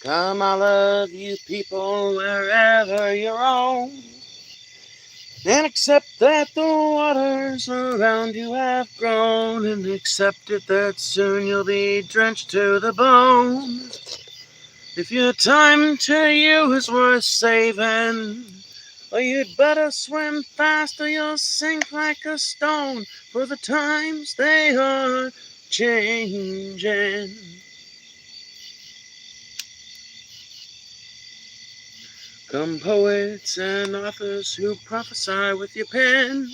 Come, I love you people wherever you roam, and accept that the waters around you have grown, and accept it that soon you'll be drenched to the bone. If your time to you is worth saving, well, you'd better swim fast or you'll sink like a stone, for the times they are changing. Come, poets and authors who prophesy with your pen,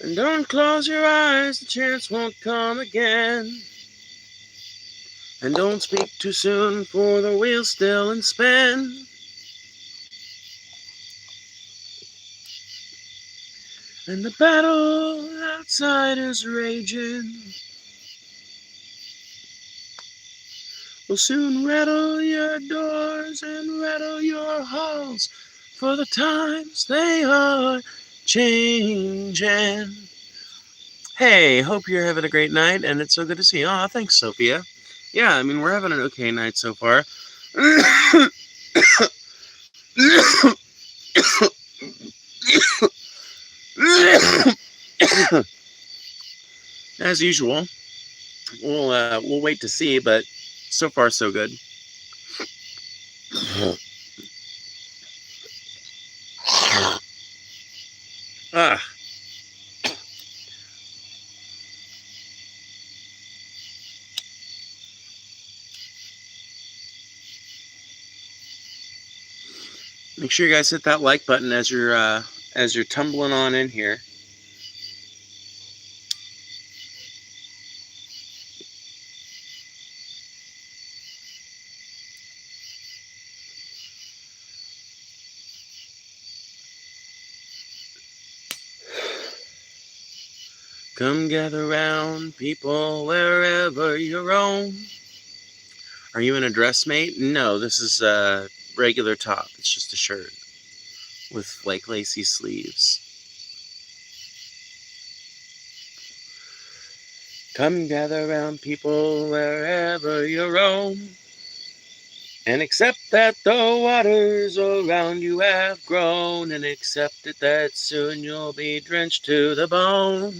and don't close your eyes, the chance won't come again. And don't speak too soon, for the wheel's still in spin. And the battle outside is raging, will soon rattle your doors and rattle your halls, for the times they are changing. Hey, hope you're having a great night, and it's so good to see you. Aw, thanks, Sophia. Yeah, I mean, we're having an okay night so far. As usual, we'll wait to see, but so far so good. Ah. Make sure you guys hit that like button as you're tumbling on in here. Come gather round, people, wherever you roam. Are you in a dress, mate? No, this is a regular top. It's just a shirt with like lacy sleeves. Come gather round, people, wherever you roam, and accept that the waters around you have grown, and accept it that soon you'll be drenched to the bone.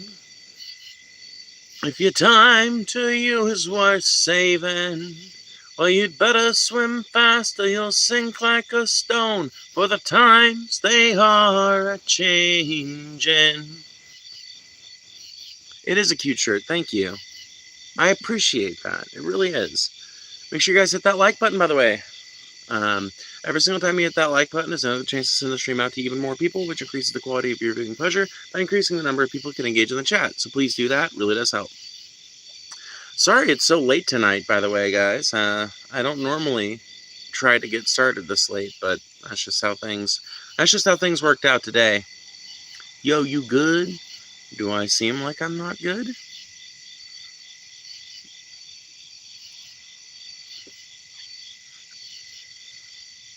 If your time to you is worth saving, well, you'd better swim fast or you'll sink like a stone, for the times they are a-changing. It is a cute shirt, thank you. I appreciate that, it really is. Make sure you guys hit that like button, by the way. Every single time you hit that like button is another chance to send the stream out to even more people, which increases the quality of your viewing pleasure by increasing the number of people who can engage in the chat. So please do that, it really does help. Sorry it's so late tonight, by the way, guys. I don't normally try to get started this late, but that's just how things worked out today. Yo, you good? Do I seem like I'm not good?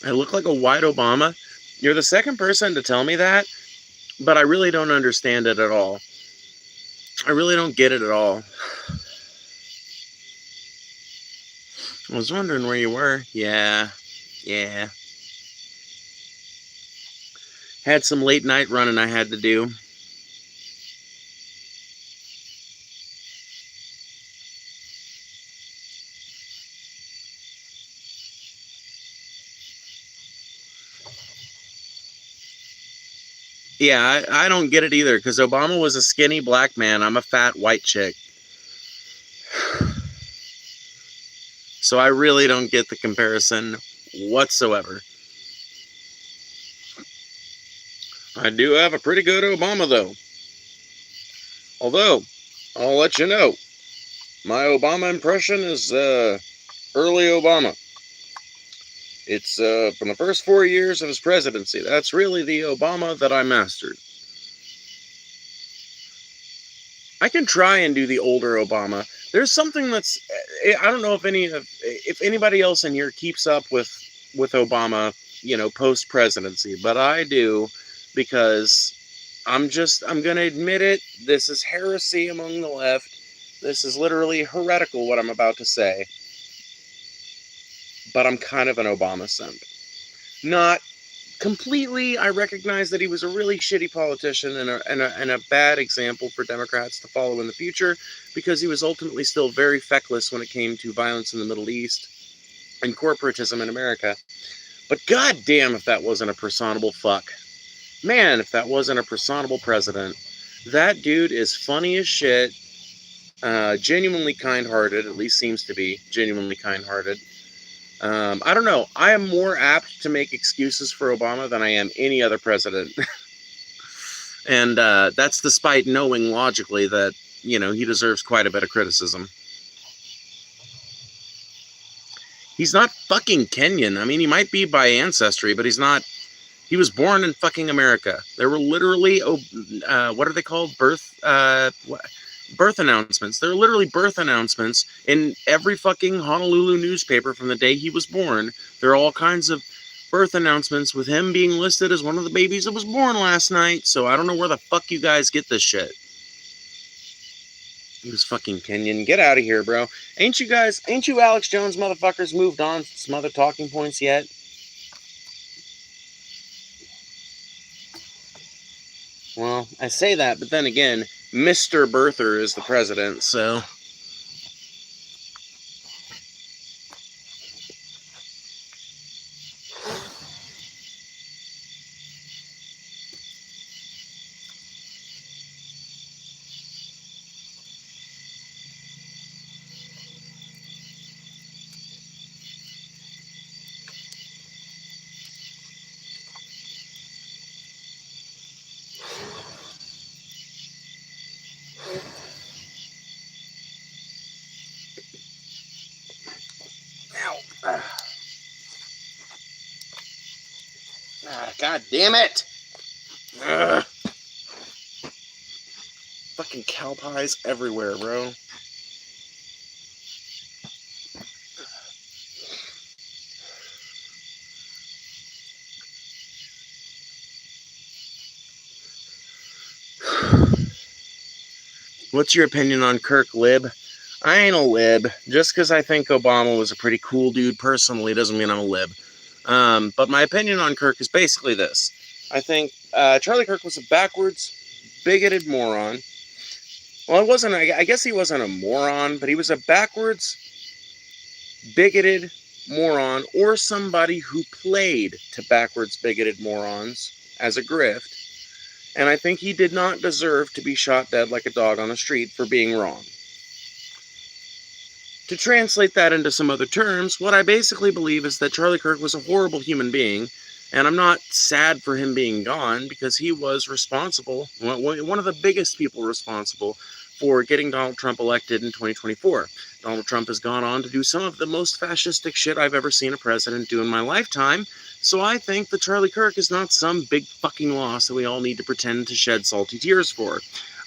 I look like a white Obama. You're the second person to tell me that, but I really don't understand it at all. I really don't get it at all. I was wondering where you were. Yeah. Had some late night running I had to do. Yeah, I don't get it either, because Obama was a skinny black man. I'm a fat white chick. So I really don't get the comparison whatsoever. I do have a pretty good Obama, though. Although, I'll let you know, my Obama impression is early Obama. It's from the first 4 years of his presidency. That's really the Obama that I mastered. I can try and do the older Obama. There's something that's, I don't know if anybody else in here keeps up with Obama, post presidency, but I do, because I'm going to admit it. This is heresy among the left. This is literally heretical what I'm about to say. but I'm kind of an Obama simp. Not completely. I recognize that he was a really shitty politician and a bad example for Democrats to follow in the future, because he was ultimately still very feckless when it came to violence in the Middle East and corporatism in America. But goddamn, if that wasn't a personable fuck. Man, if that wasn't a personable president. That dude is funny as shit, genuinely kind-hearted, at least seems to be genuinely kind-hearted. I don't know. I am more apt to make excuses for Obama than I am any other president. And that's despite knowing logically that, you know, he deserves quite a bit of criticism. He's not fucking Kenyan. I mean, he might be by ancestry, but he's not. He was born in fucking America. There were literally, what are they called? Birth announcements. There are literally birth announcements in every fucking Honolulu newspaper from the day he was born. There are all kinds of birth announcements with him being listed as one of the babies that was born last night. So I don't know where the fuck you guys get this shit. He was fucking Kenyan. Get out of here, bro. Ain't you Alex Jones motherfuckers moved on to some other talking points yet? Well, I say that, but then again, Mr. Birther is the president, so... God damn it! Ugh. Fucking cow pies everywhere, bro. What's your opinion on Kirk, lib? I ain't a lib. Just because I think Obama was a pretty cool dude personally doesn't mean I'm a lib. But my opinion on Kirk is basically this. I think Charlie Kirk was a backwards, bigoted moron. Well, I guess he wasn't a moron, but he was a backwards, bigoted moron, or somebody who played to backwards, bigoted morons as a grift. And I think he did not deserve to be shot dead like a dog on the street for being wrong. To translate that into some other terms, what I basically believe is that Charlie Kirk was a horrible human being, and I'm not sad for him being gone, because he was responsible, one of the biggest people responsible for getting Donald Trump elected in 2024. Donald Trump has gone on to do some of the most fascistic shit I've ever seen a president do in my lifetime, so I think that Charlie Kirk is not some big fucking loss that we all need to pretend to shed salty tears for.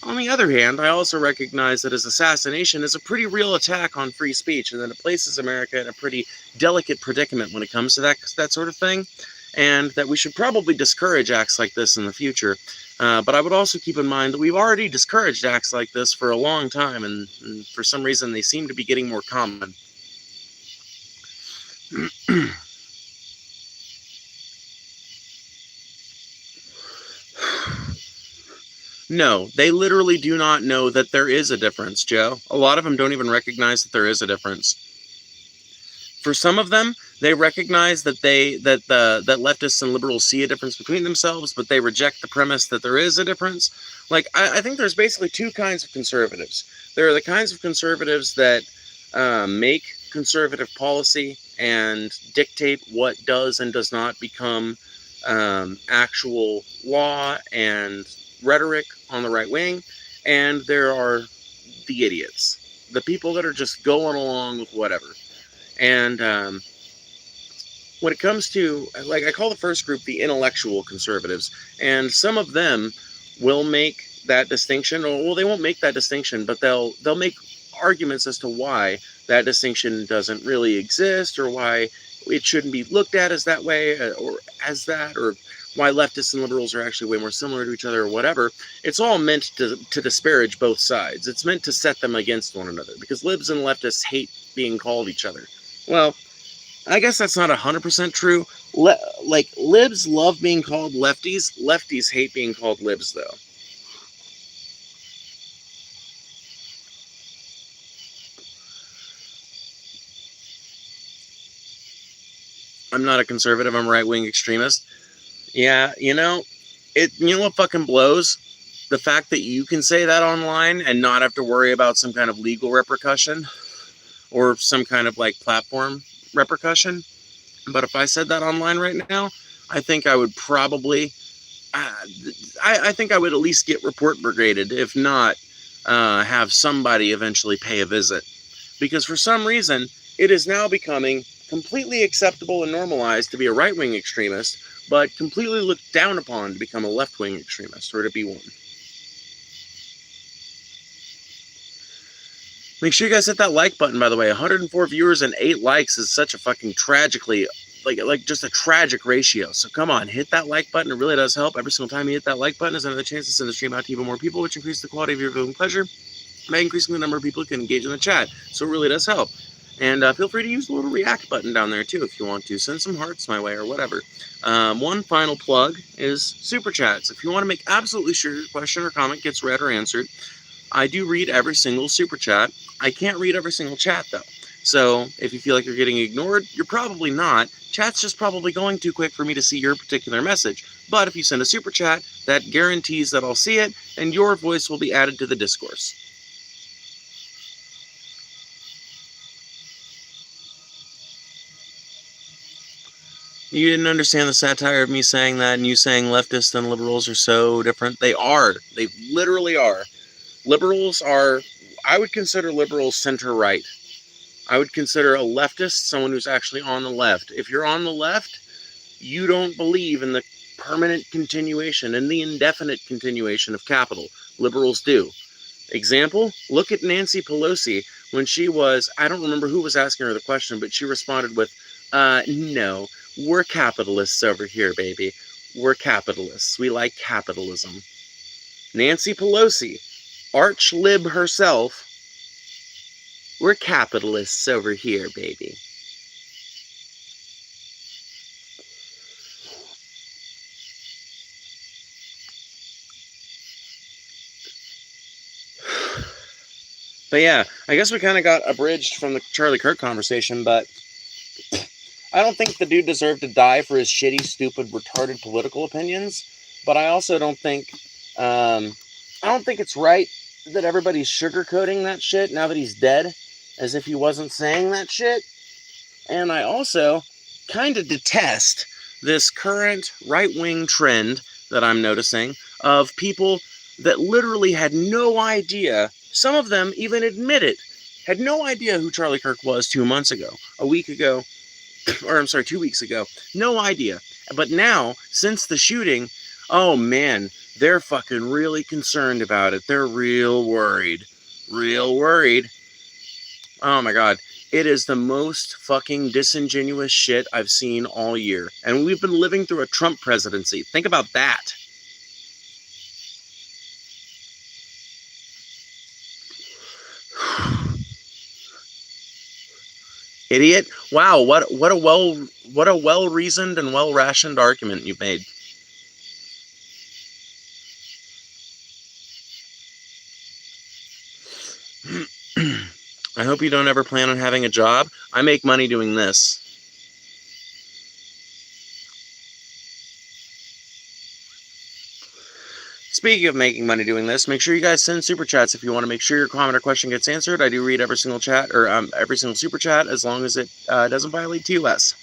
On the other hand, I also recognize that his assassination is a pretty real attack on free speech, and that it places America in a pretty delicate predicament when it comes to that sort of thing, and that we should probably discourage acts like this in the future. But I would also keep in mind that we've already discouraged acts like this for a long time, and for some reason they seem to be getting more common. No, they literally do not know that there is a difference, Joe. A lot of them don't even recognize that there is a difference. For some of them, they recognize that that leftists and liberals see a difference between themselves, but they reject the premise that there is a difference. Like, I think there's basically two kinds of conservatives. There are the kinds of conservatives that make conservative policy and dictate what does and does not become actual law and rhetoric on the right wing, and there are the idiots, the people that are just going along with whatever. And when it comes to, like, I call the first group the intellectual conservatives, and some of them will make that distinction, or, well, they won't make that distinction, but they'll make arguments as to why that distinction doesn't really exist, or why it shouldn't be looked at as that way, or as that, or why leftists and liberals are actually way more similar to each other, or whatever. It's all meant to disparage both sides. It's meant to set them against one another, because libs and leftists hate being called each other. Well, I guess that's not 100% true. Like, libs love being called lefties. Lefties hate being called libs, though. I'm not a conservative. I'm a right-wing extremist. Yeah, you know what fucking blows? The fact that you can say that online and not have to worry about some kind of legal repercussion or some kind of like platform repercussion. But if I said that online right now, I think I would probably, I think I would at least get report brigaded, if not have somebody eventually pay a visit. Because for some reason, it is now becoming completely acceptable and normalized to be a right-wing extremist, but completely looked down upon to become a left-wing extremist, or to be one. Make sure you guys hit that like button, by the way. 104 viewers and 8 likes is such a fucking tragically, like just a tragic ratio. So come on, hit that like button. It really does help. Every single time you hit that like button is another chance to send the stream out to even more people, which increases the quality of your viewing pleasure by increasing the number of people who can engage in the chat. So it really does help. And feel free to use the little react button down there too if you want to. Send some hearts my way or whatever. One final plug is super chats. If you want to make absolutely sure your question or comment gets read or answered, I do read every single super chat. I can't read every single chat though. So if you feel like you're getting ignored, you're probably not. Chat's just probably going too quick for me to see your particular message. But if you send a super chat, that guarantees that I'll see it and your voice will be added to the discourse. You didn't understand the satire of me saying that and you saying leftists and liberals are so different. They are. They literally are. Liberals are, I would consider liberals center-right. I would consider a leftist someone who's actually on the left. If you're on the left, you don't believe in the permanent continuation and the indefinite continuation of capital. Liberals do. Example, look at Nancy Pelosi when she was, I don't remember who was asking her the question, but she responded with, no, we're capitalists over here, baby. We're capitalists. We like capitalism. Nancy Pelosi, arch lib herself, we're capitalists over here, baby. But yeah, I guess we kind of got abridged from the Charlie Kirk conversation, but I don't think the dude deserved to die for his shitty, stupid, retarded political opinions. But I also don't think, I don't think it's right that everybody's sugarcoating that shit now that he's dead, as if he wasn't saying that shit. And I also kind of detest this current right-wing trend that I'm noticing of people that literally had no idea, some of them even admit it, had no idea who Charlie Kirk was 2 months ago, a week ago, or I'm sorry, 2 weeks ago. No idea. But now, since the shooting, oh man, they're fucking really concerned about it. They're real worried. Real worried. Oh my god. It is the most fucking disingenuous shit I've seen all year. And we've been living through a Trump presidency. Think about that. Idiot. Wow, what a well-reasoned and well-rationed argument you made. I hope you don't ever plan on having a job. I make money doing this. Speaking of making money doing this, make sure you guys send super chats if you want to make sure your comment or question gets answered. I do read every single chat, or every single super chat, as long as it doesn't violate TOS.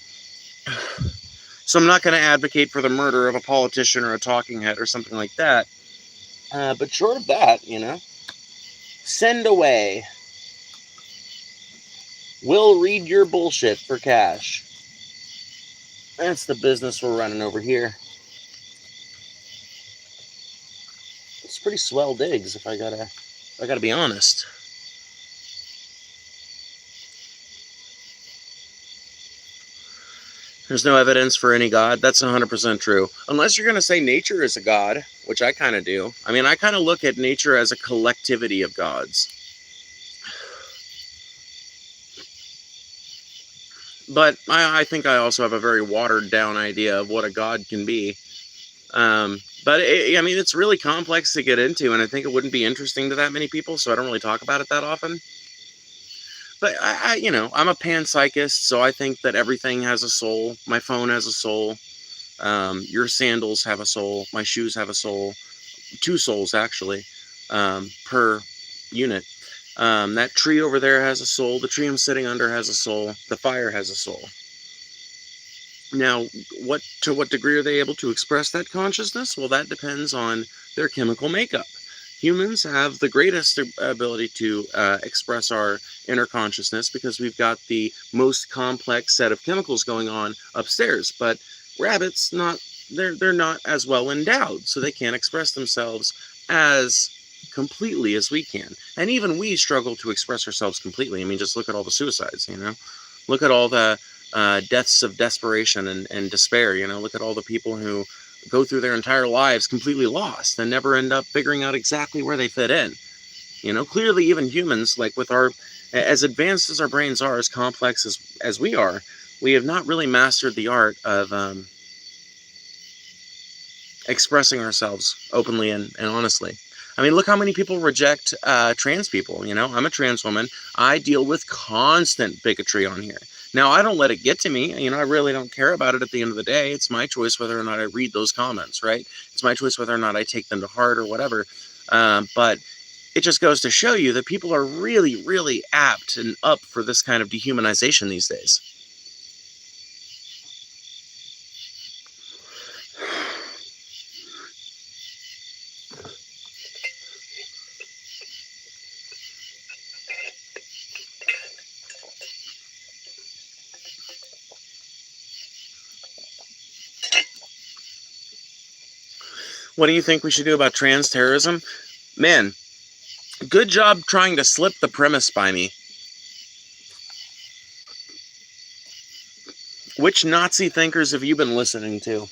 So I'm not going to advocate for the murder of a politician or a talking head or something like that. But short of that, you know, send away. We'll read your bullshit for cash. That's the business we're running over here. It's pretty swell digs, if I gotta be honest. There's no evidence for any god. That's 100% true. Unless you're gonna say nature is a god, which I kind of do. I mean, I kind of look at nature as a collectivity of gods. But I think I also have a very watered down idea of what a god can be. But I mean, it's really complex to get into, and I think it wouldn't be interesting to that many people, so I don't really talk about it that often. But I'm a panpsychist, so I think that everything has a soul. My phone has a soul. Your sandals have a soul. My shoes have a soul. 2 souls, actually, per unit. That tree over there has a soul. The tree I'm sitting under has a soul. The fire has a soul. Now, to what degree are they able to express that consciousness? Well, that depends on their chemical makeup. Humans have the greatest ability to express our inner consciousness because we've got the most complex set of chemicals going on upstairs. But rabbits, they're not as well endowed, so they can't express themselves as completely as we can. And even we struggle to express ourselves completely. I mean, just look at all the suicides, Look at all the deaths of desperation and despair, Look at all the people who go through their entire lives completely lost and never end up figuring out exactly where they fit in. Clearly even humans, like as advanced as our brains are, as complex as we are, we have not really mastered the art of expressing ourselves openly and honestly. I mean, look how many people reject trans people. I'm a trans woman. I deal with constant bigotry on here. Now, I don't let it get to me. I really don't care about it at the end of the day. It's my choice whether or not I read those comments, right? It's my choice whether or not I take them to heart or whatever. But it just goes to show you that people are really, really apt and up for this kind of dehumanization these days. What do you think we should do about trans terrorism? Man, good job trying to slip the premise by me. Which Nazi thinkers have you been listening to?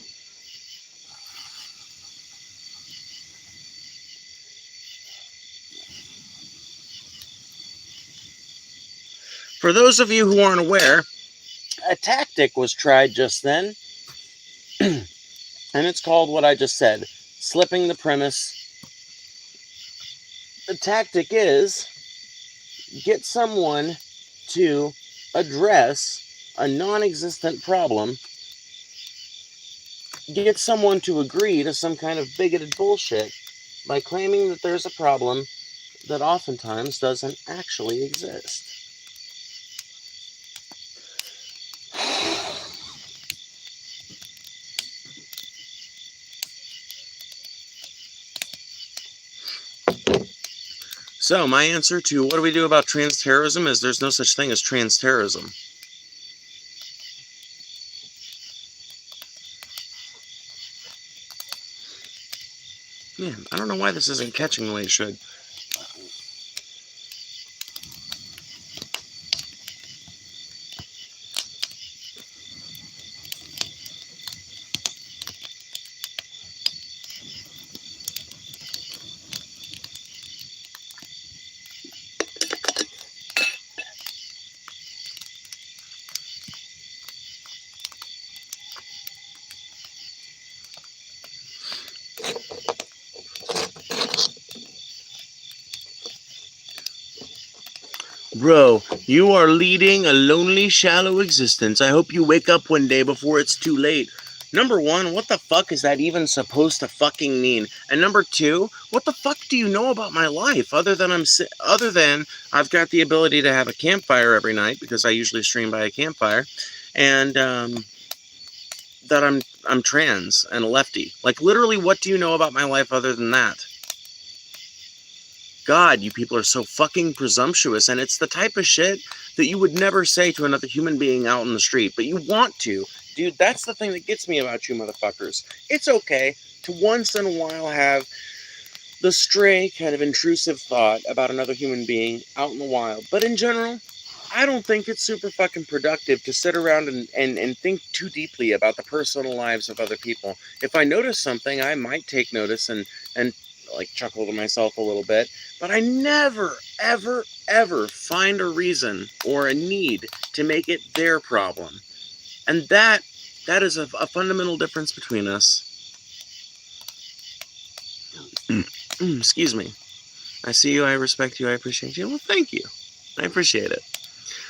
For those of you who aren't aware, a tactic was tried just then, and it's called what I just said, slipping the premise. The tactic is get someone to address a non-existent problem, get someone to agree to some kind of bigoted bullshit by claiming that there's a problem that oftentimes doesn't actually exist. So my answer to what do we do about trans terrorism is there's no such thing as trans terrorism. Man, I don't know why this isn't catching the way it should. Bro, you are leading a lonely, shallow existence. I hope you wake up one day before it's too late. Number one, what the fuck is that even supposed to fucking mean? And number two, what the fuck do you know about my life other than I've got the ability to have a campfire every night because I usually stream by a campfire, and that I'm trans and a lefty. Like, literally, what do you know about my life other than that? God, you people are so fucking presumptuous, and it's the type of shit that you would never say to another human being out in the street, but you want to. Dude, that's the thing that gets me about you motherfuckers. It's okay to once in a while have the stray kind of intrusive thought about another human being out in the wild, but in general, I don't think it's super fucking productive to sit around and think too deeply about the personal lives of other people. If I notice something, I might take notice and like chuckle to myself a little bit, but I never, ever, ever find a reason or a need to make it their problem. And that is a fundamental difference between us. Excuse me. I see you, I respect you, I appreciate you. Well, thank you. I appreciate it.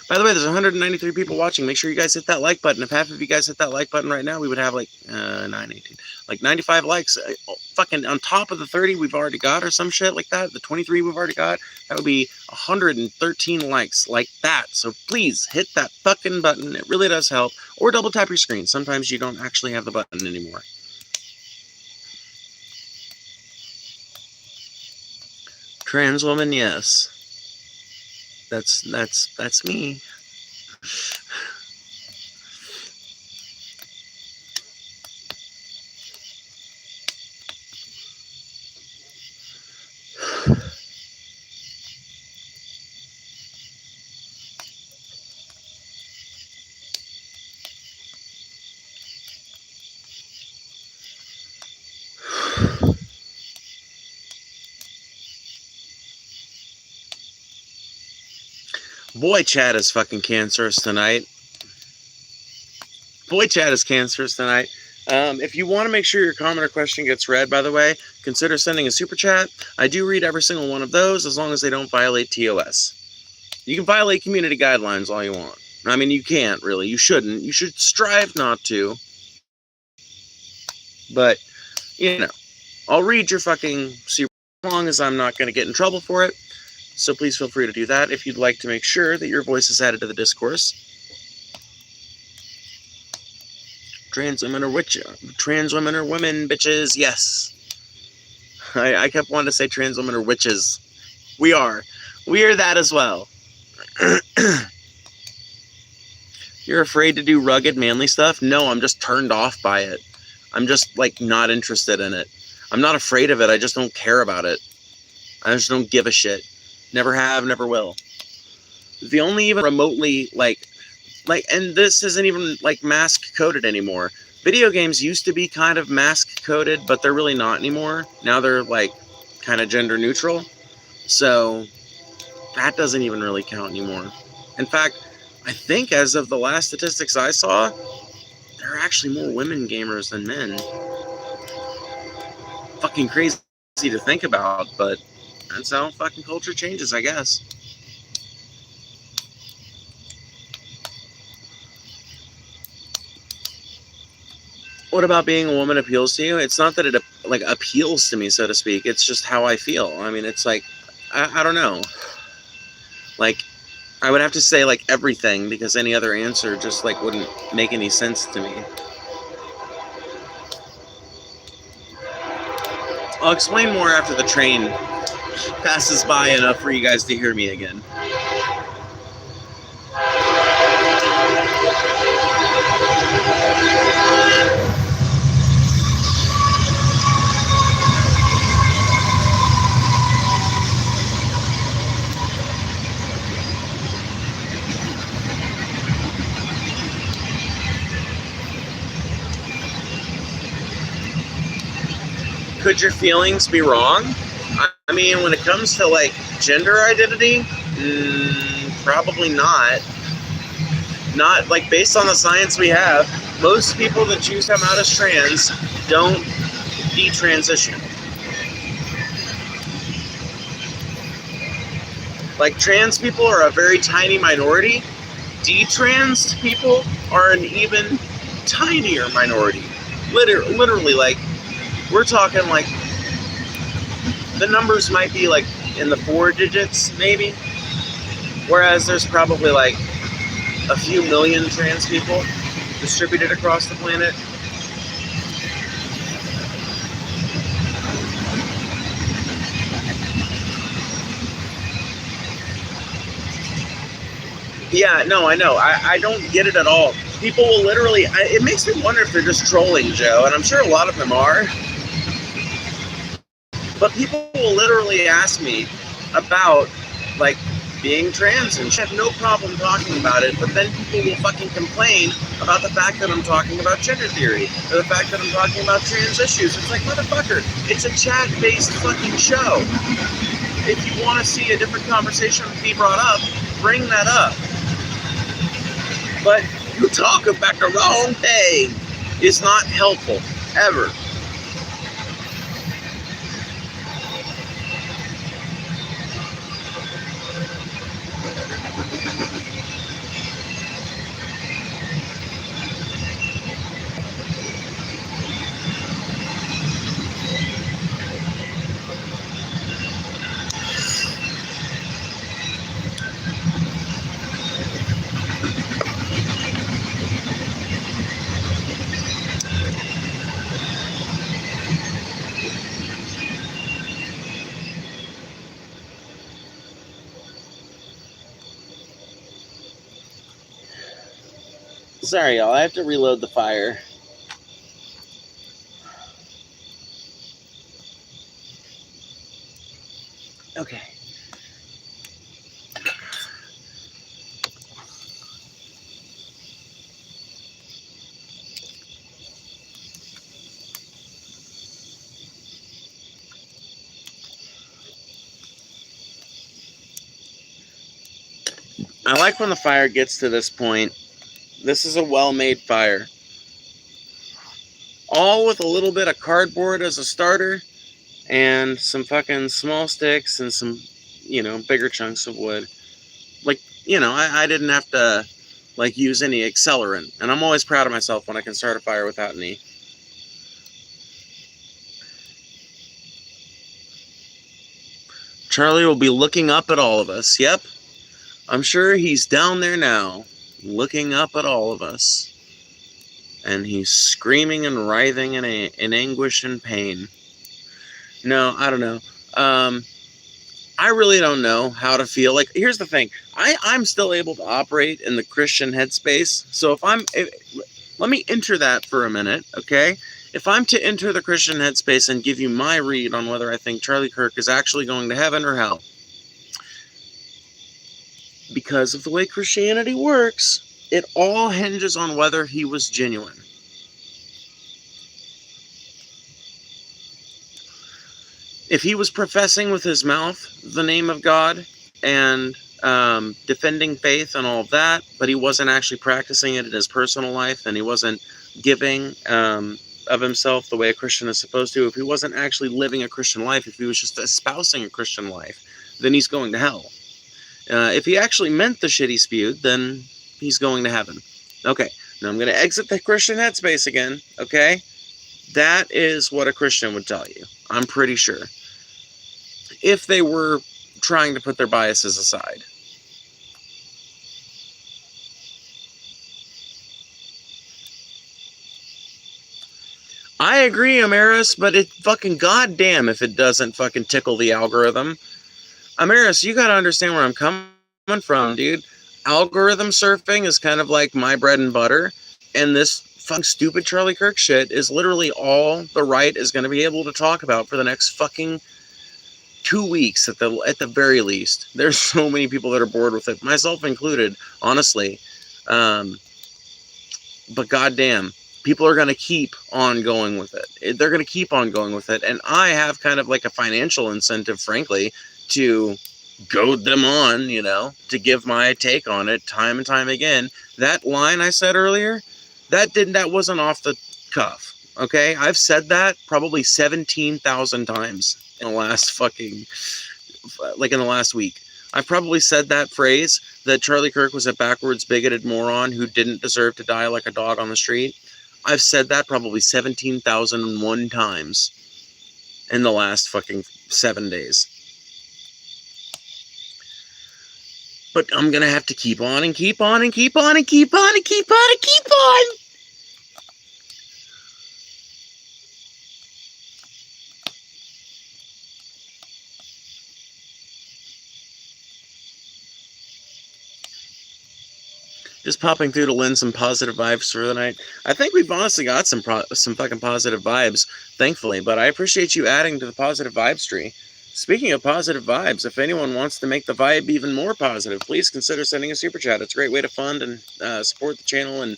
By the way, there's 193 people watching. Make sure you guys hit that like button. If half of you guys hit that like button right now, we would have like 95 likes. Fucking on top of the 30 we've already got or some shit like that. The 23 we've already got. That would be 113 likes like that. So please hit that fucking button. It really does help. Or double tap your screen. Sometimes you don't actually have the button anymore. Trans woman, yes. That's me. Boy, chat is fucking cancerous tonight. Boy, chat is cancerous tonight. If you want to make sure your comment or question gets read, by the way, consider sending a super chat. I do read every single one of those as long as they don't violate TOS. You can violate community guidelines all you want. I mean, you can't really. You shouldn't. You should strive not to. But, you know, I'll read your fucking super as long as I'm not going to get in trouble for it. So please feel free to do that if you'd like to make sure that your voice is added to the discourse. Trans women are women, bitches, yes. I kept wanting to say trans women are witches. We are that as well. You're afraid to do rugged, manly stuff? No, I'm just turned off by it. I'm just, like, not interested in it. I'm not afraid of it, I just don't care about it. I just don't give a shit. Never have, never will. The only even remotely, like, and this isn't even, like, mask-coded anymore. Video games used to be kind of mask-coded, but they're really not anymore. Now they're, like, kind of gender-neutral. So, that doesn't even really count anymore. In fact, I think as of the last statistics I saw, there are actually more women gamers than men. Fucking crazy to think about, but that's how fucking culture changes, I guess. What about being a woman appeals to you? It's not that it, like, appeals to me, so to speak. It's just how I feel. I mean, it's like, I don't know. Like, I would have to say, like, everything, because any other answer just, like, wouldn't make any sense to me. I'll explain more after the train passes by enough for you guys to hear me again. Could your feelings be wrong? I mean, when it comes to, like, gender identity, probably not. Not, like, based on the science we have, most people that choose to come out as trans don't detransition. Like, trans people are a very tiny minority. Detrans people are an even tinier minority. Literally, like, we're talking, like, the numbers might be, like, in the 4 digits, maybe. Whereas there's probably, like, a few million trans people distributed across the planet. Yeah, no, I know. I don't get it at all. People will literally... it makes me wonder if they're just trolling, Joe, and I'm sure a lot of them are. But people will literally ask me about, like, being trans, and I have no problem talking about it, but then people will fucking complain about the fact that I'm talking about gender theory, or the fact that I'm talking about trans issues. It's like, motherfucker, it's a chat-based fucking show. if you want to see a different conversation be brought up, bring that up. But you talk about the wrong thing is not helpful, ever. Sorry, y'all. I have to reload the fire. Okay. I like when the fire gets to this point. This is a well-made fire. All with a little bit of cardboard as a starter and some fucking small sticks and some, bigger chunks of wood. Like, I didn't have to, use any accelerant. And I'm always proud of myself when I can start a fire without any. Charlie will be looking up at all of us. Yep. I'm sure he's down there now, looking up at all of us. And he's screaming and writhing in anguish and pain. No, I don't know. I really don't know how to feel. Like, here's the thing. I'm still able to operate in the Christian headspace. So let me enter that for a minute, okay? If I'm to enter the Christian headspace and give you my read on whether I think Charlie Kirk is actually going to heaven or hell, because of the way Christianity works, it all hinges on whether he was genuine. If he was professing with his mouth the name of God and defending faith and all of that, but he wasn't actually practicing it in his personal life, and he wasn't giving of himself the way a Christian is supposed to, if he wasn't actually living a Christian life, if he was just espousing a Christian life, then he's going to hell. If he actually meant the shit he spewed, then he's going to heaven. Okay, now I'm going to exit the Christian headspace again, okay? That is what a Christian would tell you, I'm pretty sure. If they were trying to put their biases aside. I agree, Amaris, but it fucking goddamn if it doesn't fucking tickle the algorithm. Amaris, you gotta understand where I'm coming from, dude. Algorithm surfing is kind of like my bread and butter, and this fucking stupid Charlie Kirk shit is literally all the right is going to be able to talk about for the next fucking 2 weeks at the very least. There's so many people that are bored with it, myself included, honestly. But goddamn, people are going to keep on going with it. They're going to keep on going with it, and I have kind of like a financial incentive, frankly, to goad them on, to give my take on it time and time again. That line I said earlier, that wasn't off the cuff. Okay, I've said that probably 17,000 times in the last in the last week. I've probably said that phrase, that Charlie Kirk was a backwards, bigoted moron who didn't deserve to die like a dog on the street. I've said that probably 17,001 times in the last fucking 7 days. But I'm going to have to keep on and keep on and keep on and keep on and keep on and keep on. Just popping through to lend some positive vibes for the night. I think we've honestly got some fucking positive vibes, thankfully. But I appreciate you adding to the positive vibes tree. Speaking of positive vibes, if anyone wants to make the vibe even more positive, please consider sending a super chat. It's a great way to fund and support the channel, and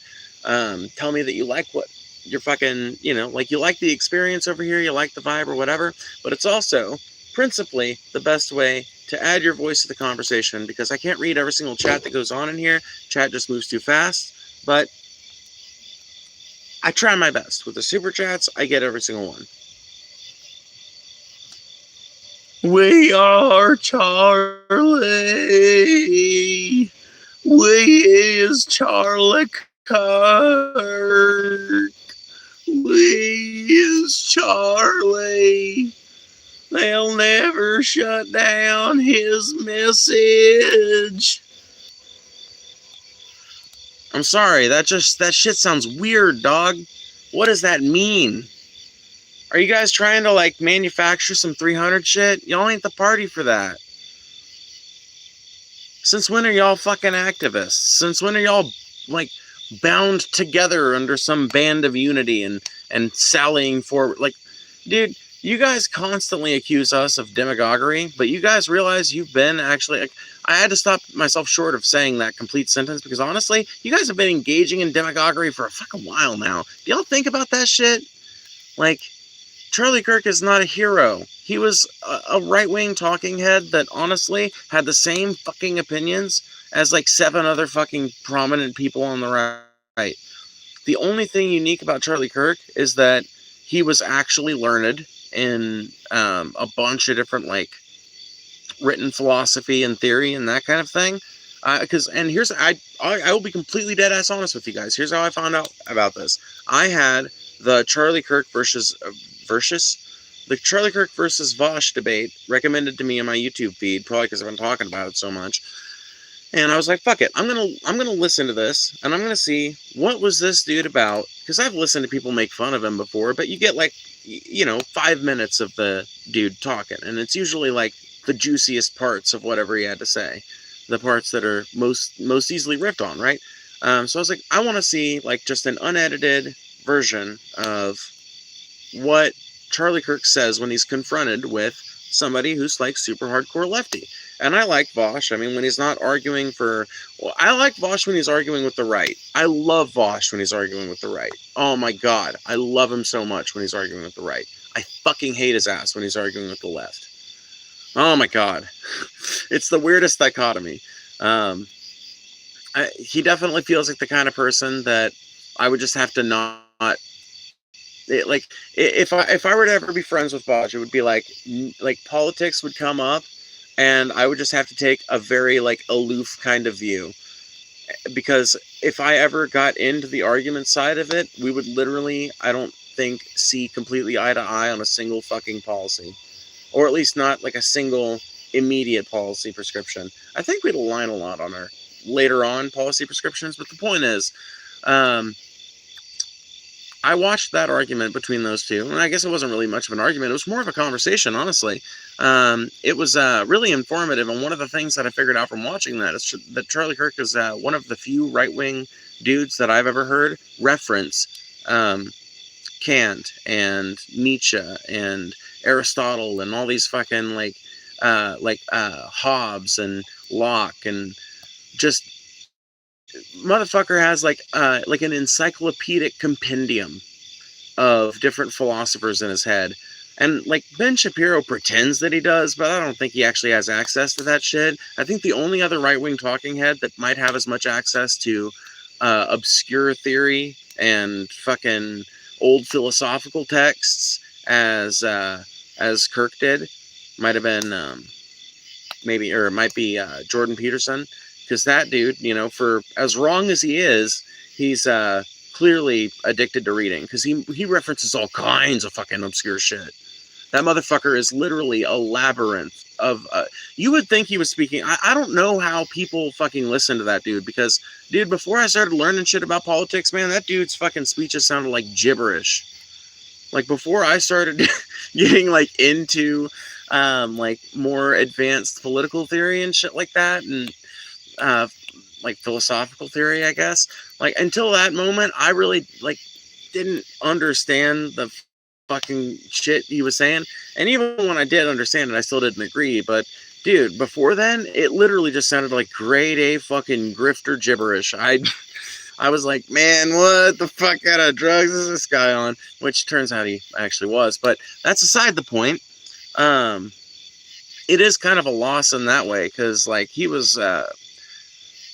tell me that you like what you're fucking, you like the experience over here, you like the vibe or whatever. But it's also principally the best way to add your voice to the conversation, because I can't read every single chat that goes on in here. Chat just moves too fast. But I try my best. With the super chats, I get every single one. We are Charlie. We is Charlie Kirk. We is Charlie. They'll never shut down his message. I'm sorry, that shit sounds weird, dog. What does that mean? Are you guys trying to, like, manufacture some 300 shit? Y'all ain't the party for that. Since when are y'all fucking activists? Since when are y'all, like, bound together under some band of unity and sallying forward? Like, dude, you guys constantly accuse us of demagoguery, but you guys realize you've been actually, like, I had to stop myself short of saying that complete sentence, because honestly, you guys have been engaging in demagoguery for a fucking while now. Do y'all think about that shit? Like, Charlie Kirk is not a hero. He was a right-wing talking head that honestly had the same fucking opinions as like 7 other fucking prominent people on the right. The only thing unique about Charlie Kirk is that he was actually learned in a bunch of different, like, written philosophy and theory and that kind of thing. And here's, I will be completely dead ass honest with you guys. Here's how I found out about this. I had the Charlie Kirk versus Vosh debate recommended to me on my YouTube feed, probably because I've been talking about it so much. And I was like, fuck it, I'm gonna listen to this, and I'm gonna see what was this dude about, because I've listened to people make fun of him before, but you get, like, 5 minutes of the dude talking, and it's usually like the juiciest parts of whatever he had to say, the parts that are most easily riffed on, right? So I was like, I want to see, like, just an unedited version of what Charlie Kirk says when he's confronted with somebody who's, like, super hardcore lefty. And I like Vosh. I mean, when he's not arguing for... Well, I like Vosh when he's arguing with the right. I love Vosh when he's arguing with the right. Oh my god, I love him so much when he's arguing with the right. I fucking hate his ass when he's arguing with the left. Oh my god. It's the weirdest dichotomy. He definitely feels like the kind of person that I would just have to not... if I were to ever be friends with Vosh, it would be like politics would come up, and I would just have to take a very, like, aloof kind of view. Because if I ever got into the argument side of it, we would literally, I don't think, see completely eye to eye on a single fucking policy. Or at least not, like, a single immediate policy prescription. I think we'd align a lot on our later on policy prescriptions, but the point is, I watched that argument between those two, and I guess it wasn't really much of an argument. It was more of a conversation, honestly. It was really informative, and one of the things that I figured out from watching that is that Charlie Kirk is one of the few right-wing dudes that I've ever heard reference Kant and Nietzsche and Aristotle and all these fucking, like Hobbes and Locke, and just... motherfucker has like an encyclopedic compendium of different philosophers in his head. And, like, Ben Shapiro pretends that he does, but I don't think he actually has access to that shit. I think the only other right-wing talking head that might have as much access to obscure theory and fucking old philosophical texts as Kirk did might have been it might be Jordan Peterson. Because that dude, for as wrong as he is, he's clearly addicted to reading. Because he references all kinds of fucking obscure shit. That motherfucker is literally a labyrinth of... you would think he was speaking... I don't know how people fucking listen to that dude. Because, dude, before I started learning shit about politics, man, that dude's fucking speeches sounded like gibberish. Like, before I started getting, like, into, like, more advanced political theory and shit like that, and... like philosophical theory, I guess. Like, until that moment, I really, like, didn't understand the fucking shit he was saying. And even when I did understand it, I still didn't agree. But, dude, before then, it literally just sounded like grade A fucking grifter gibberish. I was like, man, what the fuck kind of drugs is this guy on? Which turns out he actually was. But that's aside the point. it is kind of a loss in that way, because, like, he was,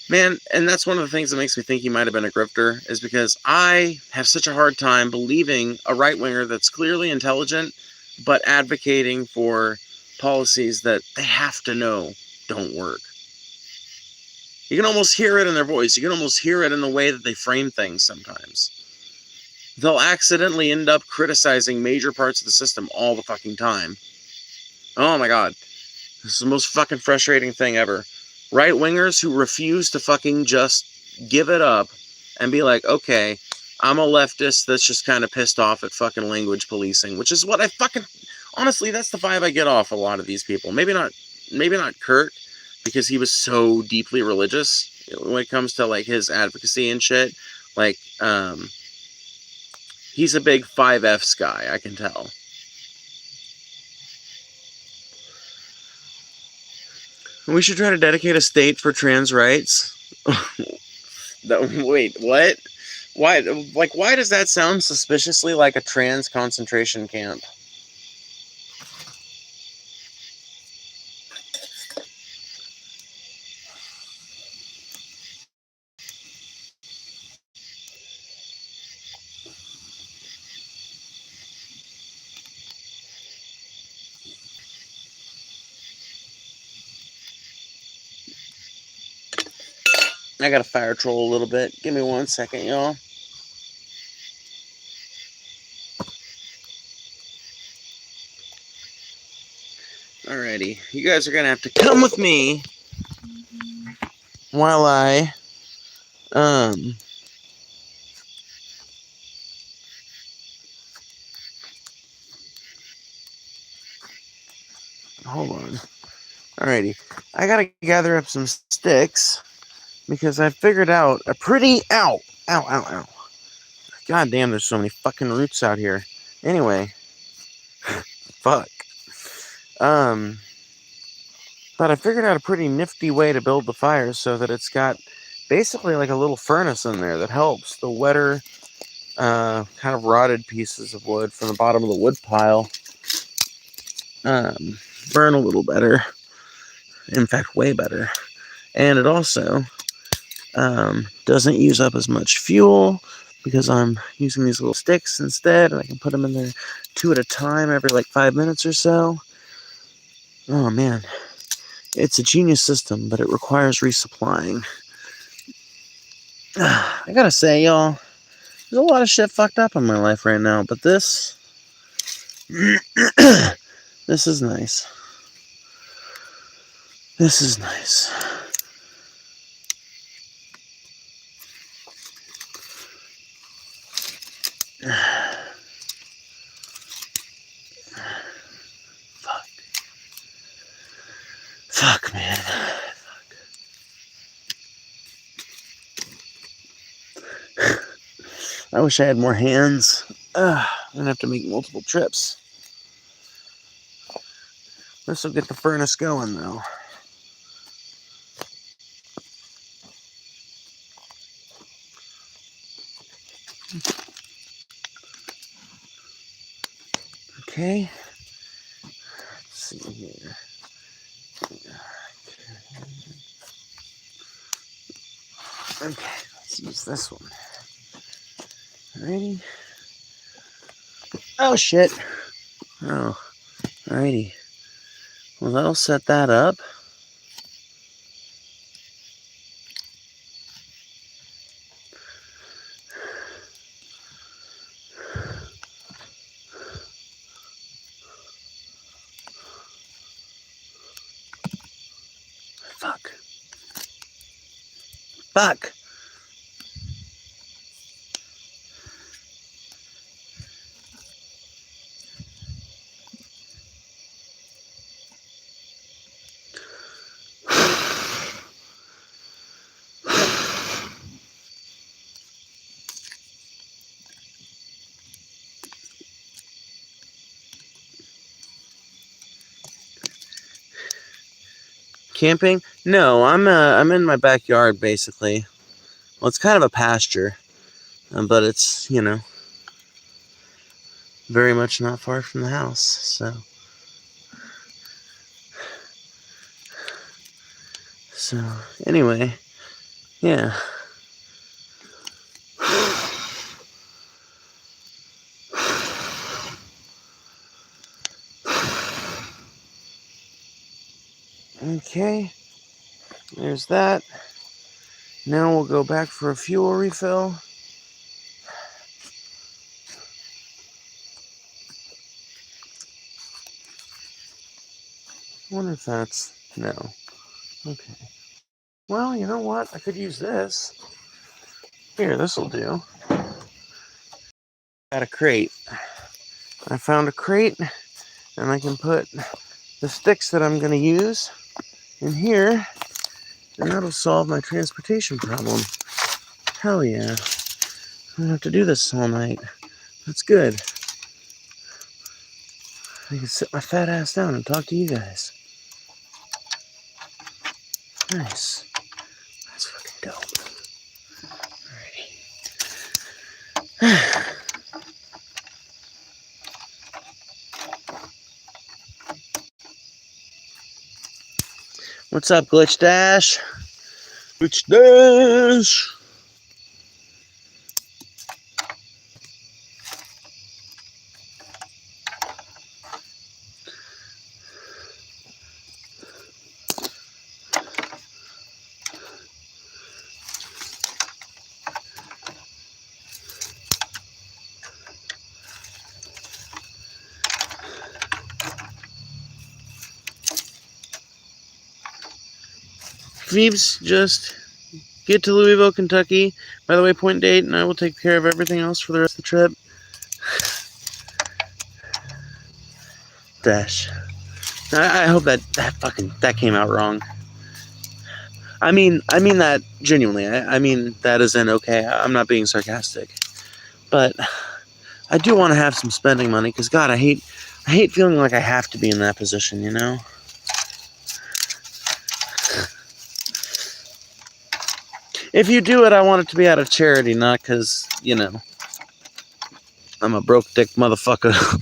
man, and that's one of the things that makes me think he might have been a grifter, is because I have such a hard time believing a right-winger that's clearly intelligent, but advocating for policies that they have to know don't work. You can almost hear it in their voice. You can almost hear it in the way that they frame things sometimes. They'll accidentally end up criticizing major parts of the system all the fucking time. Oh my god. This is the most fucking frustrating thing ever. Right-wingers who refuse to fucking just give it up and be like, okay, I'm a leftist that's just kind of pissed off at fucking language policing, which is what I fucking... Honestly, that's the vibe I get off a lot of these people. Maybe not Kirk, because he was so deeply religious when it comes to, like, his advocacy and shit. Like, he's a big 5Fs guy, I can tell. We should try to dedicate a state for trans rights. Wait, what? Why? Like, why does that sound suspiciously like a trans concentration camp? I gotta fire troll a little bit. Give me 1 second, y'all. Alrighty. You guys are gonna have to come with me while I, hold on. Alrighty. I gotta gather up some sticks because I figured out a pretty... Ow! Ow, ow, ow. God damn, there's so many fucking roots out here. Anyway. Fuck. But I figured out a pretty nifty way to build the fire so that it's got basically like a little furnace in there that helps the wetter, kind of rotted pieces of wood from the bottom of the wood pile burn a little better. In fact, way better. And it also doesn't use up as much fuel because I'm using these little sticks instead, and I can put them in there 2 at a time every like 5 minutes or so. Oh man, it's a genius system, but it requires resupplying. I gotta say, y'all, there's a lot of shit fucked up in my life right now, but this this is nice. This is nice. Fuck, man. Fuck. I wish I had more hands. I'm gonna have to make multiple trips. This will get the furnace going, though. Okay. Let's see here. Okay, let's use this one. Alrighty. Oh, shit. Oh, alrighty. Well, that'll set that up. Fuck. Fuck. Camping? No, I'm in my backyard basically. Well, it's kind of a pasture, but it's, you know, very much not far from the house. So So, anyway, yeah. Okay, there's that. Now we'll go back for a fuel refill. I wonder if that's... no. Okay. Well, you know what? I could use this. Here, this'll do. Got a crate. I found a crate, and I can put the sticks that I'm going to use in here, and that'll solve my transportation problem. Hell yeah. I don't have to do this all night. That's good. I can sit my fat ass down and talk to you guys. Nice. That's fucking dope. Alrighty. What's up, Glitch Dash? Glitch Dash! Phoebes, just get to Louisville, Kentucky. By the way, point date, and I will take care of everything else for the rest of the trip. Dash. I hope that came out wrong. I mean that genuinely. I mean that as in okay. I'm not being sarcastic, but I do want to have some spending money because God, I hate feeling like I have to be in that position. You know. If you do it, I want it to be out of charity, not because you know I'm a broke dick motherfucker.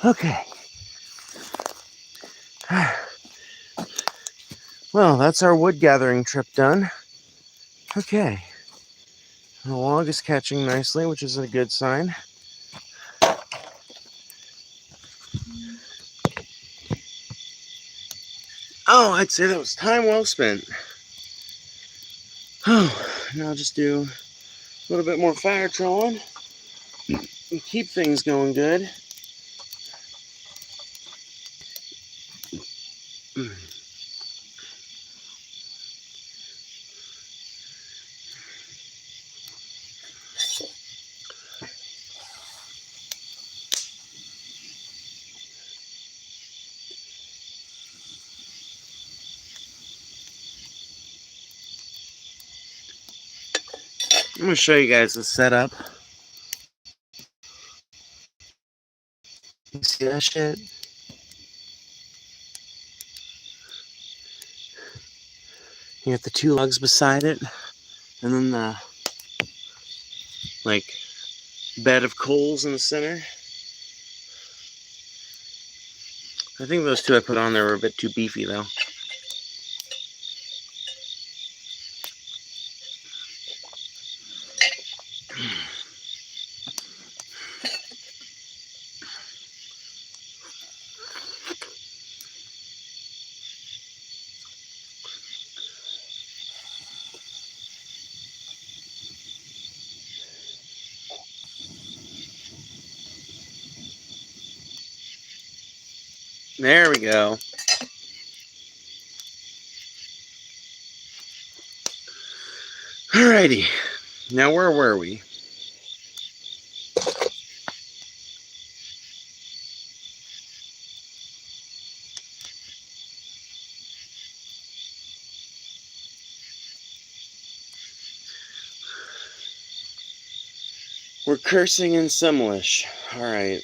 Okay. Well, that's our wood gathering trip done. Okay. The log is catching nicely, which is a good sign. Oh, I'd say that was time well spent. Oh, now I'll just do a little bit more fire trolling and keep things going good. I'm going to show you guys the setup. You see that shit? You got the 2 logs beside it, and then the, like, bed of coals in the center. I think those 2 I put on there were a bit too beefy, though. There we go. Alrighty. Now, where were we? We're cursing in Simlish. Alright.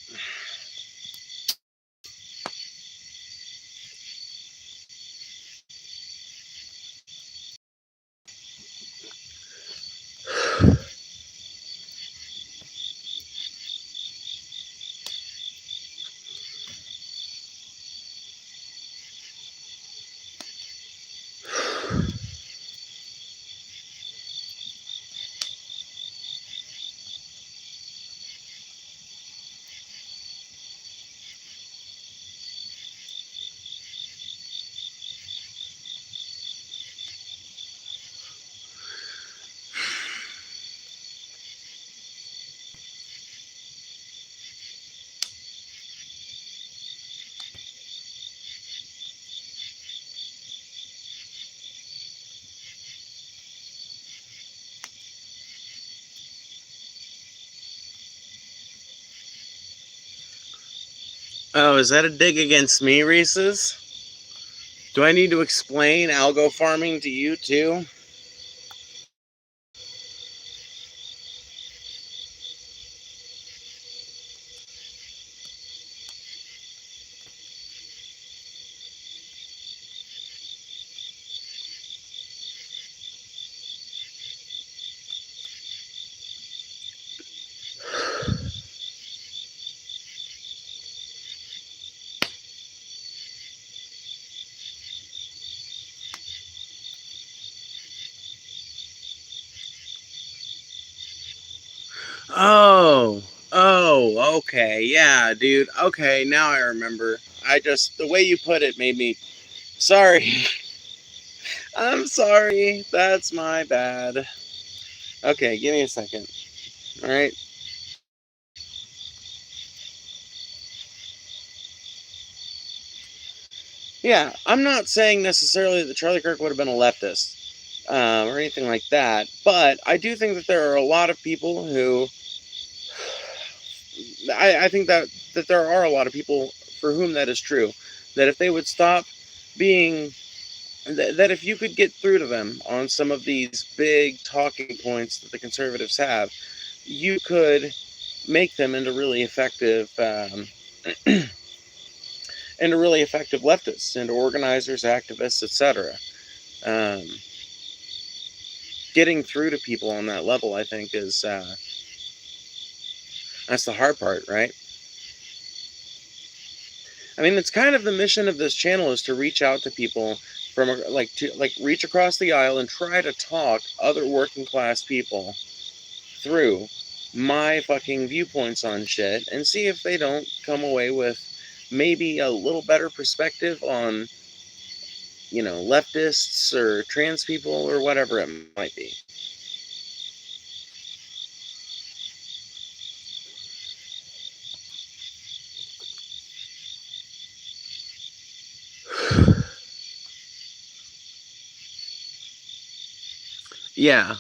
Oh, is that a dig against me, Reese's? Do I need to explain algo farming to you, too? Oh, okay, yeah, dude. Okay, now I remember. The way you put it made me, sorry. I'm sorry. That's my bad. Okay, give me a second. Alright. Yeah, I'm not saying necessarily that Charlie Kirk would have been a leftist, or anything like that, but I do think that there are a lot of people who I think that there are a lot of people for whom that is true. That if they would stop being, that if you could get through to them on some of these big talking points that the conservatives have, you could make them into really effective, into really effective leftists, into organizers, activists, etc. Um, Getting through to people on that level, I think, is that's the hard part, right? I mean, it's kind of the mission of this channel is to reach out to people from to reach across the aisle and try to talk other working class people through my fucking viewpoints on shit and see if they don't come away with maybe a little better perspective on, leftists or trans people or whatever it might be. Yeah.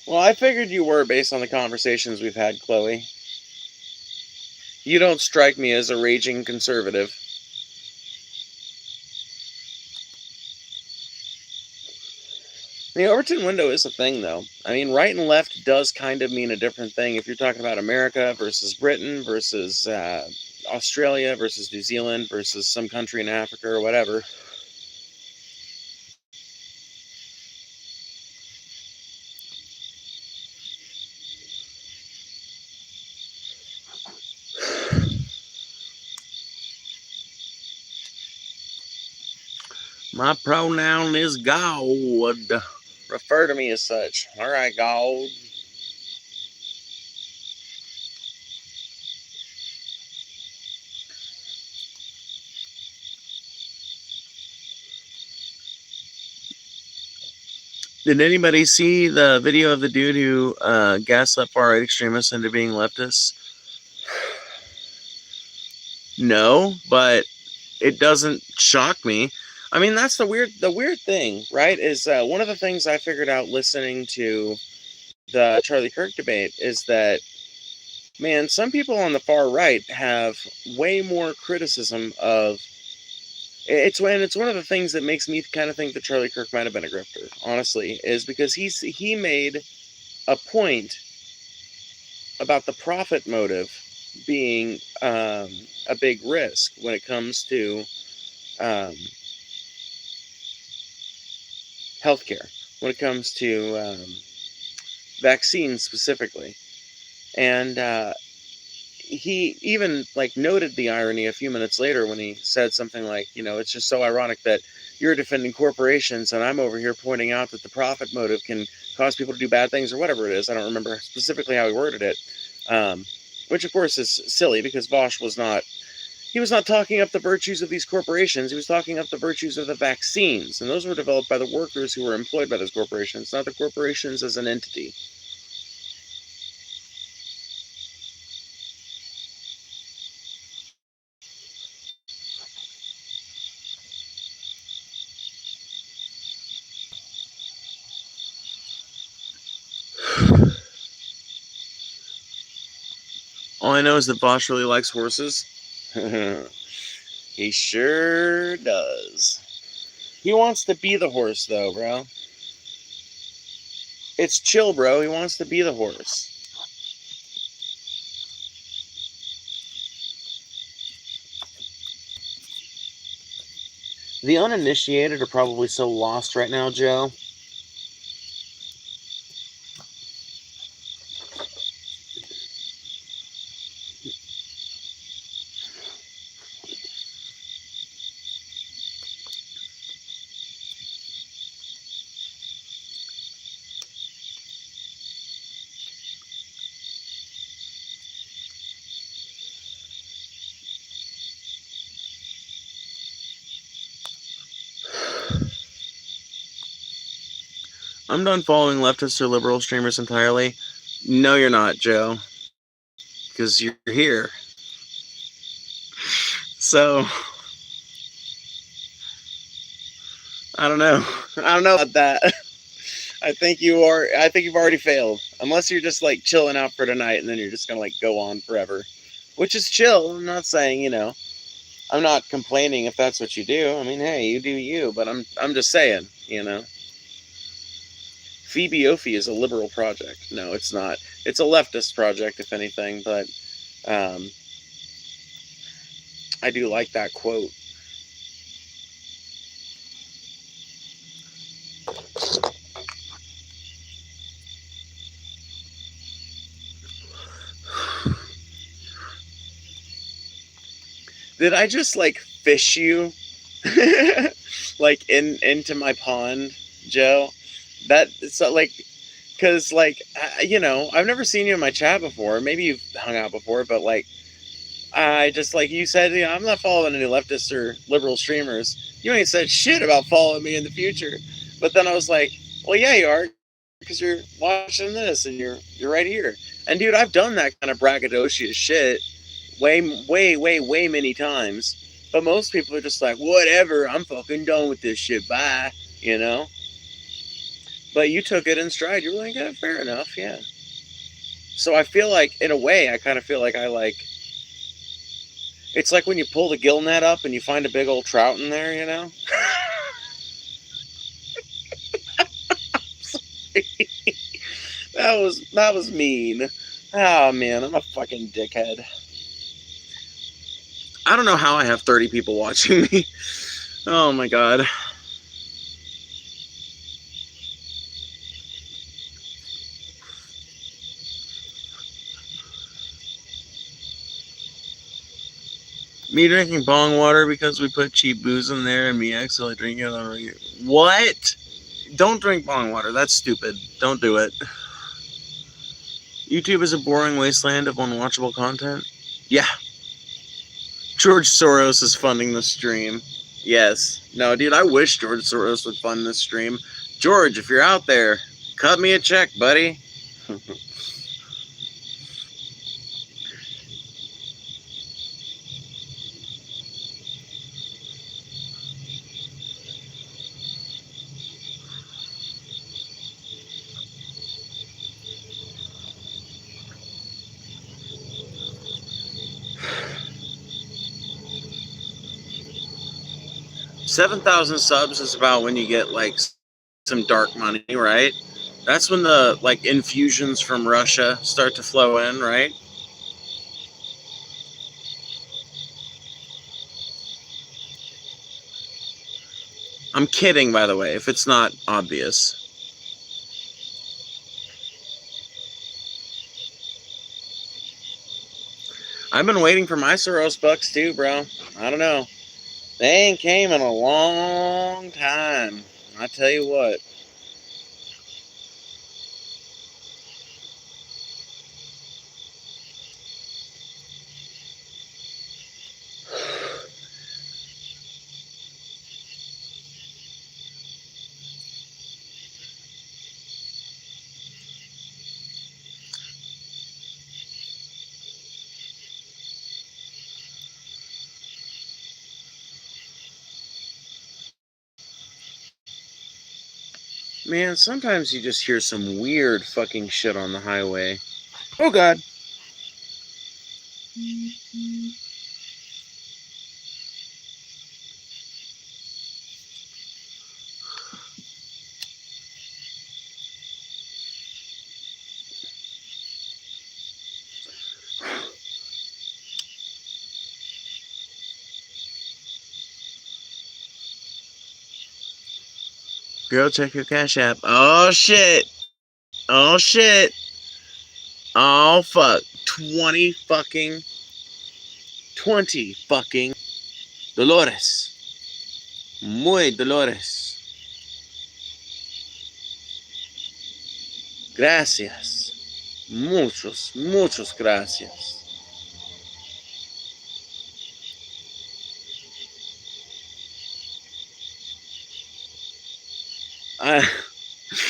Well, I figured you were based on the conversations we've had, Chloe. You don't strike me as a raging conservative. The Overton window is a thing, though. I mean, right and left does kind of mean a different thing if you're talking about America versus Britain versus Australia versus New Zealand versus some country in Africa or whatever. My pronoun is God. Refer to me as such. All right, God. Did anybody see the video of the dude who gaslit far-right extremists into being leftists? No, but it doesn't shock me. I mean, that's the weird thing, right? Is one of the things I figured out listening to the Charlie Kirk debate is that, man, some people on the far right have way more criticism of. It's one of the things that makes me kind of think that Charlie Kirk might have been a grifter. Honestly, is because he made a point about the profit motive being a big risk when it comes to healthcare, when it comes to vaccines specifically, and he even like noted the irony a few minutes later when he said something like, you know, it's just so ironic that you're defending corporations and I'm over here pointing out that the profit motive can cause people to do bad things or whatever it is. I don't remember specifically how he worded it, which of course is silly because Vosh was not. He was not talking up the virtues of these corporations. He was talking up the virtues of the vaccines, and those were developed by the workers who were employed by those corporations, not the corporations as an entity. All I know is that Vosh really likes horses. He sure does. He wants to be the horse, though, bro. It's chill, bro. He wants to be the horse. The uninitiated are probably so lost right now, Joe. I'm done following leftists or liberal streamers entirely. No, you're not, Joe. Because you're here. So, I don't know. I don't know about that. I think you've already failed. Unless you're just like chilling out for tonight and then you're just gonna like go on forever. Which is chill. I'm not saying, you know, I'm not complaining if that's what you do. I mean, hey, you do you, but I'm just saying, you know. Phoebe Ophi is a liberal project. No, it's not. It's a leftist project, if anything, but I do like that quote. Did I just like fish you like into my pond, Joe? That so like because like you know, I've never seen you in my chat before. Maybe you've hung out before, but like I just like you said, you know, I'm not following any leftist or liberal streamers. You ain't said shit about following me in the future. But then I was like, well, yeah, you are, because you're watching this and you're right here. And dude, I've done that kind of braggadocious shit way many times. But most people are just like, whatever, I'm fucking done with this shit. Bye, you know. But you took it in stride. You're like, yeah, fair enough, yeah. So I feel like, in a way, I kind of feel like I like. It's like when you pull the gill net up and you find a big old trout in there, you know? That was mean. Oh man, I'm a fucking dickhead. I don't know how I have 30 people watching me. Oh my god. Me drinking bong water because we put cheap booze in there and me accidentally drinking it on regular. What? Don't drink bong water. That's stupid. Don't do it. YouTube is a boring wasteland of unwatchable content. Yeah. George Soros is funding the stream. Yes. No, dude, I wish George Soros would fund this stream. George, if you're out there, cut me a check, buddy. 7,000 subs is about when you get like some dark money, right? That's when the like infusions from Russia start to flow in, right? I'm kidding, by the way, if it's not obvious. I've been waiting for my Soros bucks too, bro. I don't know. They ain't came in a long time. I tell you what. Man, sometimes you just hear some weird fucking shit on the highway. Oh god. Girl, check your Cash App. Oh shit. Oh shit. Oh fuck. 20 fucking Dolores. Muy Dolores. Gracias. Muchos gracias.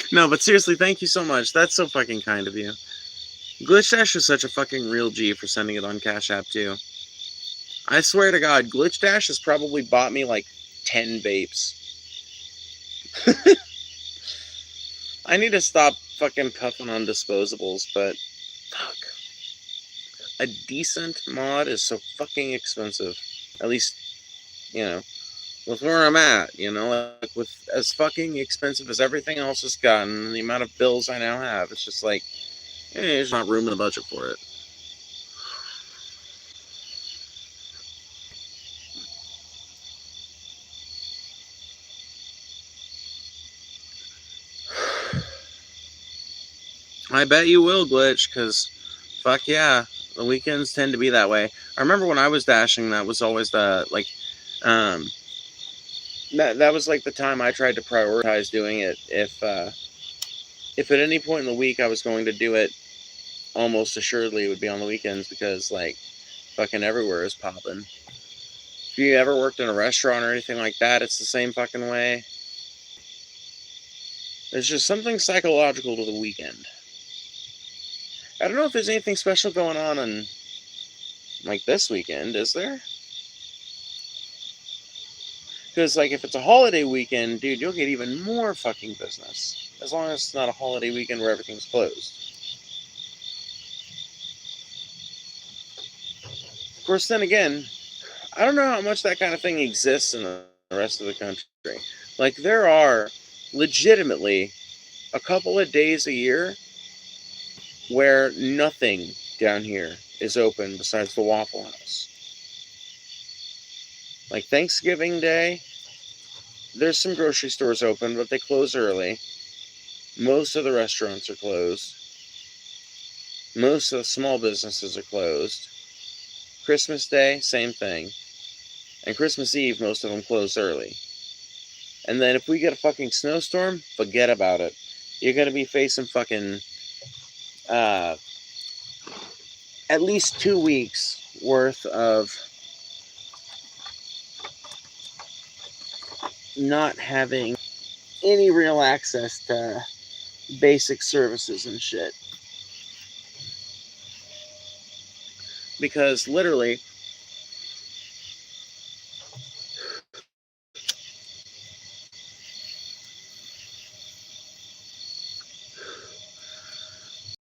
No, but seriously, thank you so much. That's so fucking kind of you. Glitch Dash is such a fucking real G for sending it on Cash App, too. I swear to God, Glitch Dash has probably bought me like 10 vapes. I need to stop fucking puffing on disposables, but fuck. A decent mod is so fucking expensive. At least, you know, with where I'm at, you know, like with as fucking expensive as everything else has gotten, and the amount of bills I now have, it's just like, there's not room in the budget for it. I bet you will, Glitch, because fuck yeah, the weekends tend to be that way. I remember when I was dashing, that was always the, like, that was like the time I tried to prioritize doing it. If at any point in the week I was going to do it, almost assuredly it would be on the weekends because, like, fucking everywhere is popping. If you ever worked in a restaurant or anything like that, it's the same fucking way. There's just something psychological to the weekend. I don't know if there's anything special going on like this weekend, is there? Because, like, if it's a holiday weekend, dude, you'll get even more fucking business. As long as it's not a holiday weekend where everything's closed. Of course, then again, I don't know how much that kind of thing exists in the rest of the country. Like, there are legitimately a couple of days a year where nothing down here is open besides the Waffle House. Like Thanksgiving Day, there's some grocery stores open, but they close early. Most of the restaurants are closed. Most of the small businesses are closed. Christmas Day, same thing. And Christmas Eve, most of them close early. And then if we get a fucking snowstorm, forget about it. You're going to be facing fucking at least 2 weeks worth of not having any real access to basic services and shit. Because literally,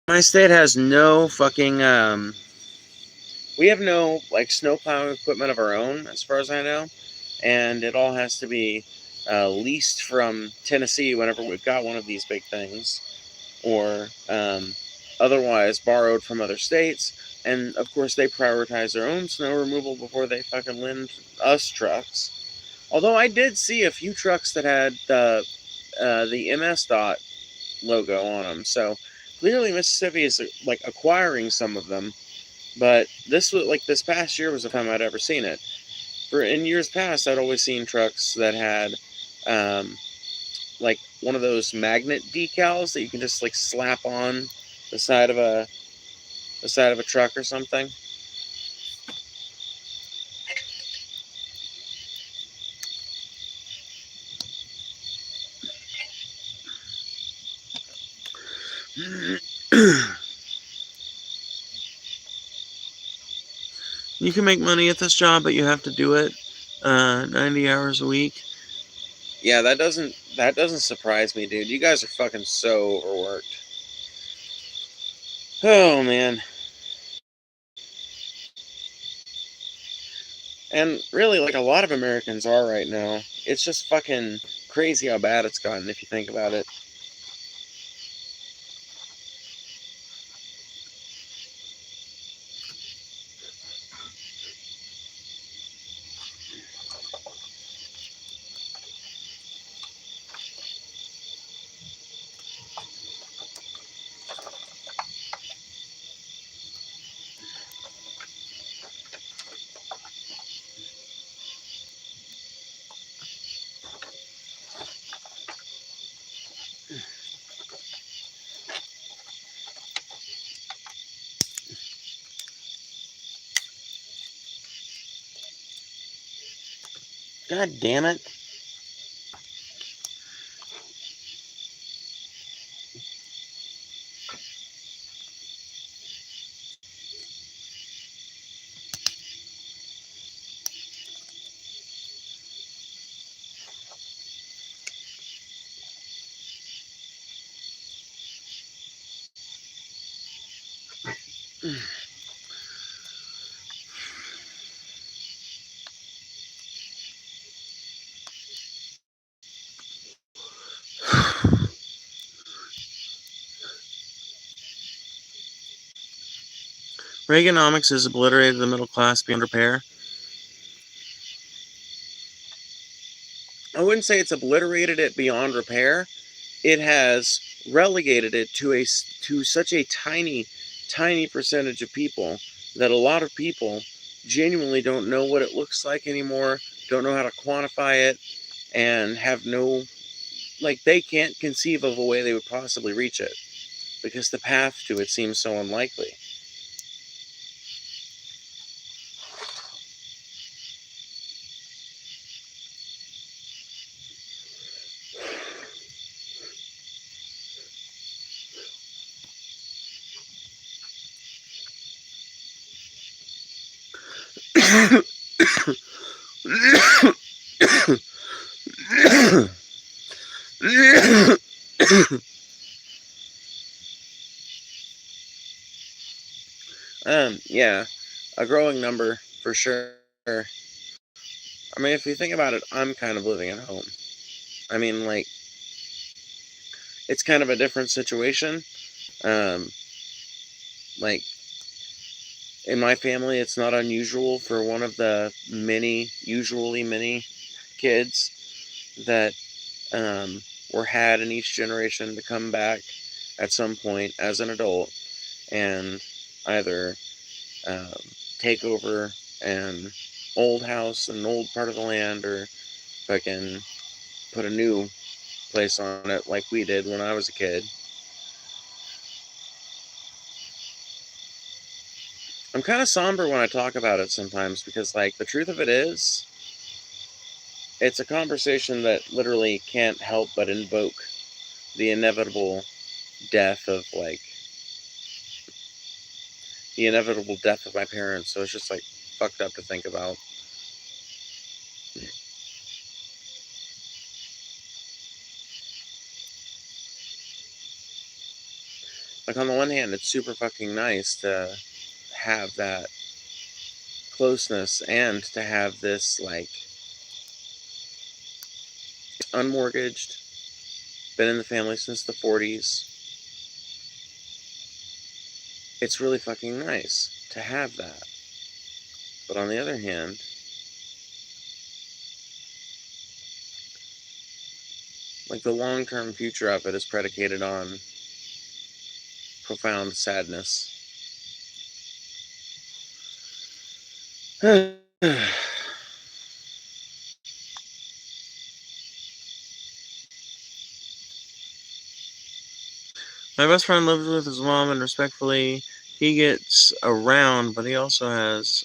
my state has no fucking, we have no, like, snow plowing equipment of our own, as far as I know. And it all has to be leased from Tennessee whenever we've got one of these big things. Or otherwise borrowed from other states. And, of course, they prioritize their own snow removal before they fucking lend us trucks. Although I did see a few trucks that had the MS-DOT logo on them. So clearly Mississippi is like acquiring some of them. But this was like this past year was the time I'd ever seen it. In years past, I'd always seen trucks that had like one of those magnet decals that you can just like slap on the side of a truck or something. You can make money at this job, but you have to do it 90 hours a week. Yeah, that doesn't surprise me, dude. You guys are fucking so overworked. Oh, man. And really, like, a lot of Americans are right now. It's just fucking crazy how bad it's gotten if you think about it. God damn it. Reaganomics has obliterated the middle class beyond repair. I wouldn't say it's obliterated it beyond repair. It has relegated it to such a tiny percentage of people that a lot of people genuinely don't know what it looks like anymore, don't know how to quantify it, and have no, like, they can't conceive of a way they would possibly reach it because the path to it seems so unlikely. Yeah, a growing number for sure. I mean, if you think about it, I'm kind of living at home. I mean, like, it's kind of a different situation. Like, in my family, it's not unusual for one of the usually many kids that were had in each generation to come back at some point as an adult and either um, take over an old house, an old part of the land, or fucking put a new place on it like we did when I was a kid. I'm kind of somber when I talk about it sometimes because, like, the truth of it is, it's a conversation that literally can't help but invoke the inevitable death of, like, the inevitable death of my parents. So it's just, like, fucked up to think about. Like, on the one hand, it's super fucking nice to have that closeness and to have this, like, unmortgaged, been in the family since the 40s. It's really fucking nice to have that. But on the other hand, like, the long-term future of it is predicated on profound sadness. My best friend lives with his mom, and respectfully, he gets around, but he also has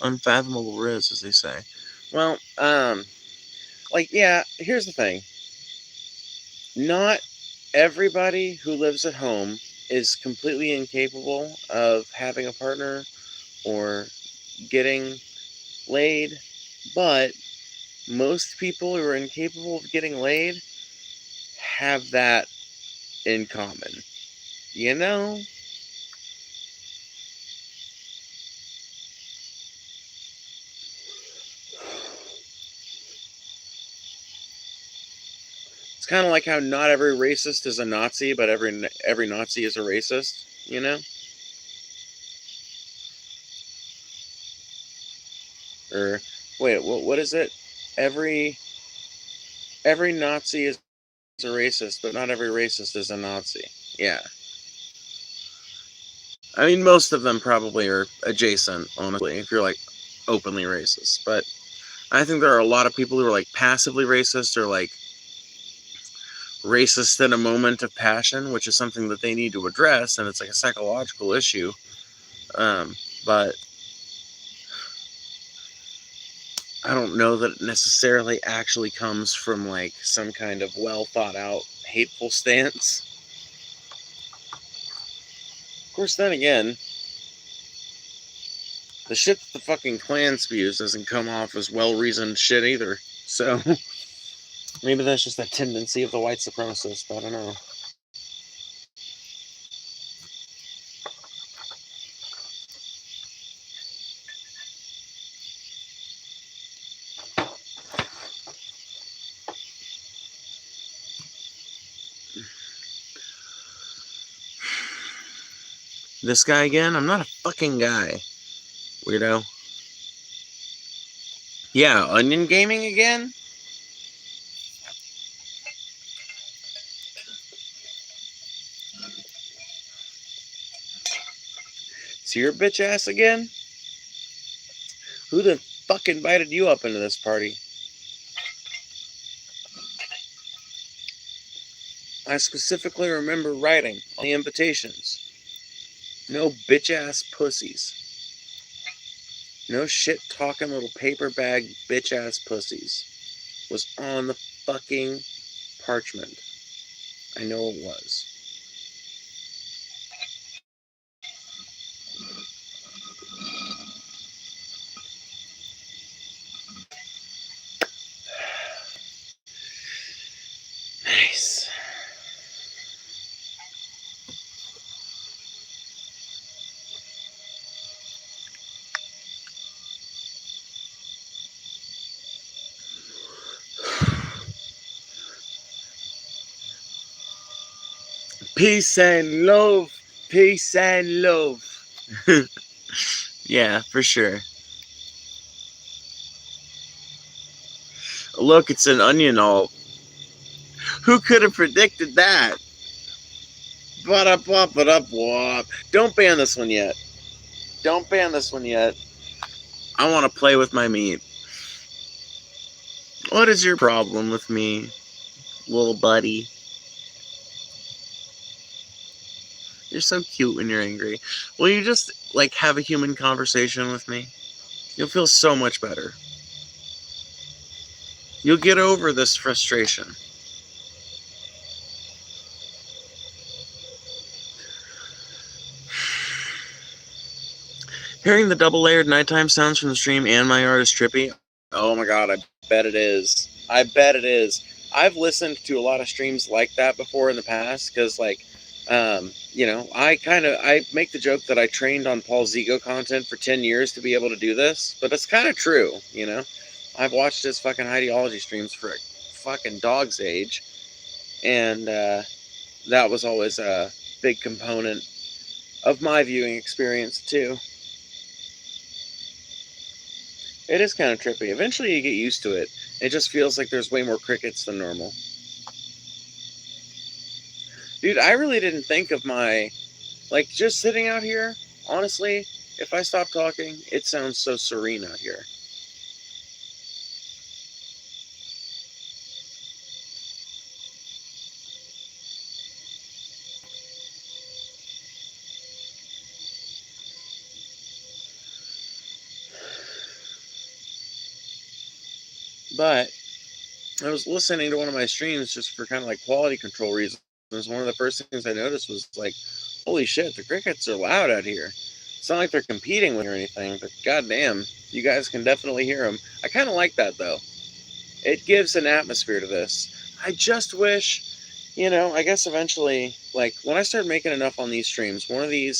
unfathomable riz, as they say. Well, like, yeah, here's the thing. Not everybody who lives at home is completely incapable of having a partner or getting laid, but most people who are incapable of getting laid have that in common. You know? It's kind of like how not every racist is a Nazi, but every Nazi is a racist, you know? Or wait, what is it? Every every Nazi is a racist, but not every racist is a Nazi. Yeah. I mean, most of them probably are adjacent, honestly, if you're, like, openly racist. But I think there are a lot of people who are, like, passively racist or, like, racist in a moment of passion, which is something that they need to address, and it's, like, a psychological issue. But I don't know that it necessarily actually comes from, like, some kind of well thought out hateful stance. Of course, then again, the shit that the fucking Klan spews doesn't come off as well-reasoned shit either. So, maybe that's just a tendency of the white supremacist. I don't know. This guy again? I'm not a fucking guy. Weirdo. Yeah, onion gaming again? It's your bitch ass again? Who the fuck invited you up into this party? I specifically remember writing on the invitations. No bitch ass pussies. No shit talking little paper bag bitch ass pussies was on the fucking parchment. I know it was. Nice. Peace and love. Peace and love. Yeah, for sure. Look, it's an onion alt. Who could have predicted that? Don't ban this one yet. Don't ban this one yet. I want to play with my meat. What is your problem with me, little buddy? You're so cute when you're angry. Will you just, like, have a human conversation with me? You'll feel so much better. You'll get over this frustration. Hearing the double-layered nighttime sounds from the stream and my yard is trippy. Oh my god, I bet it is. I bet it is. I've listened to a lot of streams like that before in the past, because, like, I make the joke that I trained on Paul Zigo content for 10 years to be able to do this, but it's kind of true, you know? I've watched his fucking ideology streams for a fucking dog's age, and that was always a big component of my viewing experience, too. It is kind of trippy. Eventually you get used to it. It just feels like there's way more crickets than normal. Dude, I really didn't think of my... Like, just sitting out here, honestly, if I stop talking, it sounds so serene out here. But I was listening to one of my streams just for kind of like quality control reasons. One of the first things I noticed was like, holy shit, the crickets are loud out here. It's not like they're competing with me or anything, but goddamn, you guys can definitely hear them. I kind of like that, though. It gives an atmosphere to this. I just wish, I guess eventually, like, when I start making enough on these streams, one of the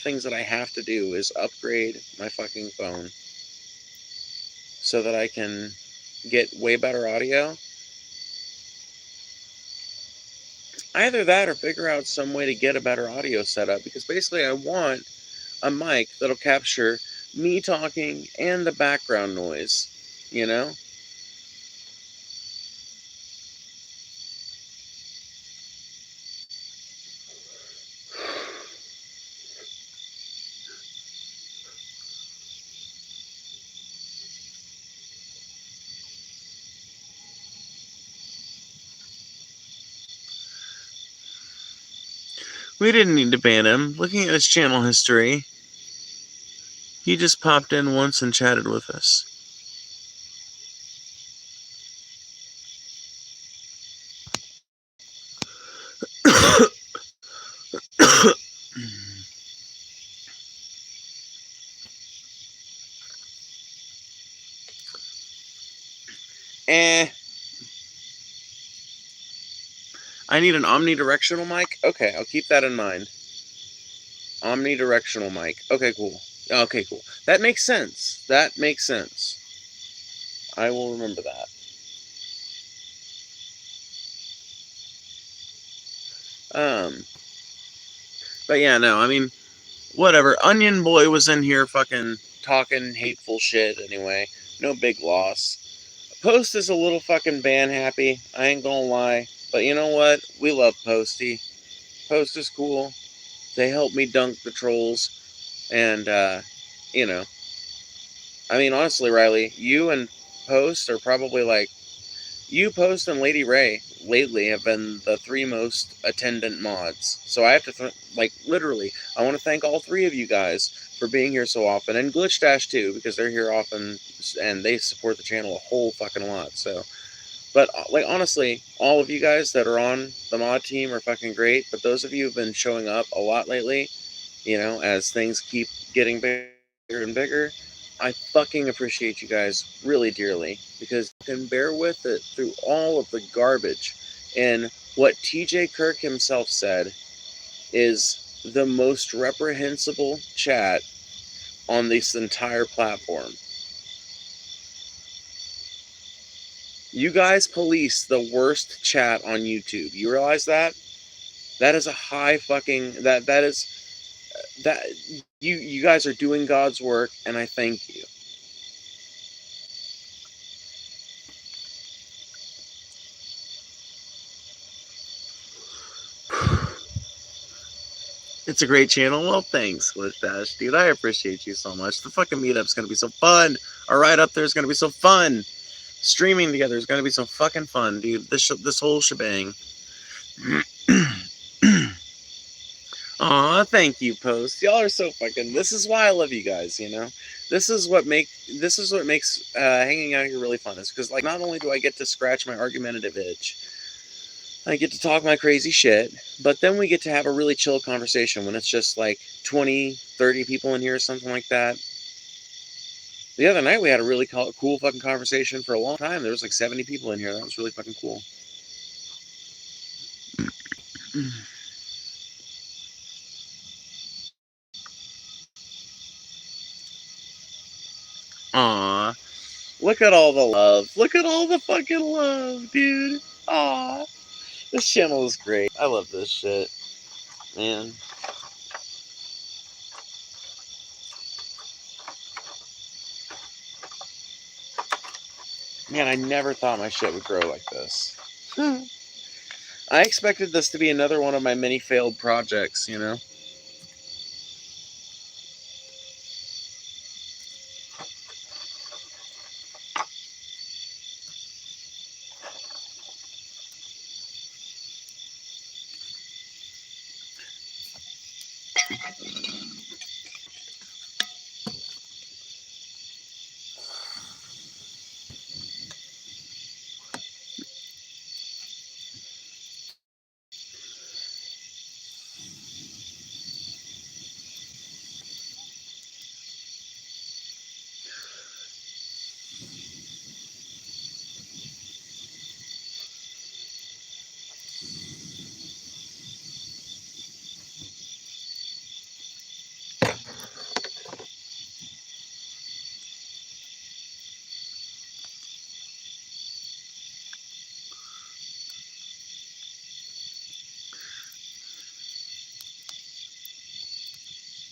things that I have to do is upgrade my fucking phone so that I can get way better audio. Either that or figure out some way to get a better audio setup, because basically I want a mic that'll capture me talking and the background noise, you know? We didn't need to ban him. Looking at his channel history, he just popped in once and chatted with us. I need an omnidirectional mic? Okay, I'll keep that in mind. Omnidirectional mic. Okay, cool. That makes sense. I will remember that. But yeah, no, I mean, whatever. Onion Boy was in here fucking talking hateful shit anyway. No big loss. Post is a little fucking ban happy. I ain't gonna lie. But you know what? We love Posty. Post is cool. They help me dunk the trolls. And, I mean, honestly, Riley, you and Post are probably like, you, Post, and Lady Ray lately have been the three most attendant mods. So I have to, literally, I want to thank all three of you guys for being here so often. And Glitch Dash, too, because they're here often and they support the channel a whole fucking lot. So, but, honestly, all of you guys that are on the mod team are fucking great. But those of you who've been showing up a lot lately, as things keep getting bigger and bigger, I fucking appreciate you guys really dearly, because you can bear with it through all of the garbage. And what TJ Kirk himself said is the most reprehensible chat on this entire platform. You guys police the worst chat on YouTube. You realize that? That is a high fucking that is that you guys are doing God's work, and I thank you. It's a great channel. Well, thanks, Glitch dude. I appreciate you so much. The fucking meetup's gonna be so fun. Our ride up there is gonna be so fun. Streaming together is gonna be so fucking fun, dude. This whole shebang. Aw, thank you, Post. Y'all are so fucking. This is why I love you guys. You know, this is what makes hanging out here really fun. Is because like not only do I get to scratch my argumentative itch, I get to talk my crazy shit, but then we get to have a really chill conversation when it's just like 20, 30 people in here or something like that. The other night we had a really cool fucking conversation for a long time. There was like 70 people in here. That was really fucking cool. Aw. Look at all the love. Look at all the fucking love, dude. Aw. This channel is great. I love this shit. Man. Man, I never thought my shit would grow like this. I expected this to be another one of my many failed projects, you know?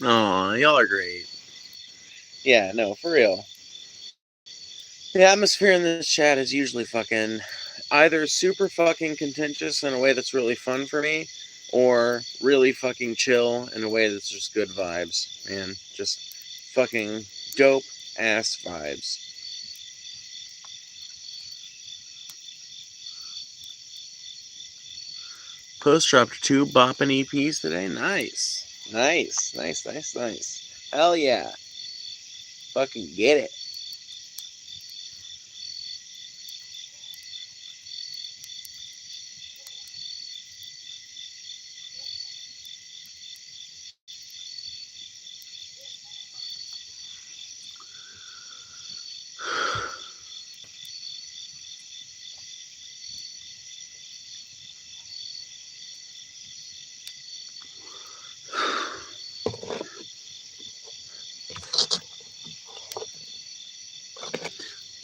Aw, y'all are great. Yeah, no, for real. The atmosphere in this chat is usually fucking either super fucking contentious in a way that's really fun for me, or really fucking chill in a way that's just good vibes, man. Just fucking dope ass vibes. Post dropped 2 bopping EPs today. Nice. Nice. Nice, nice, nice. Hell yeah. Fucking get it.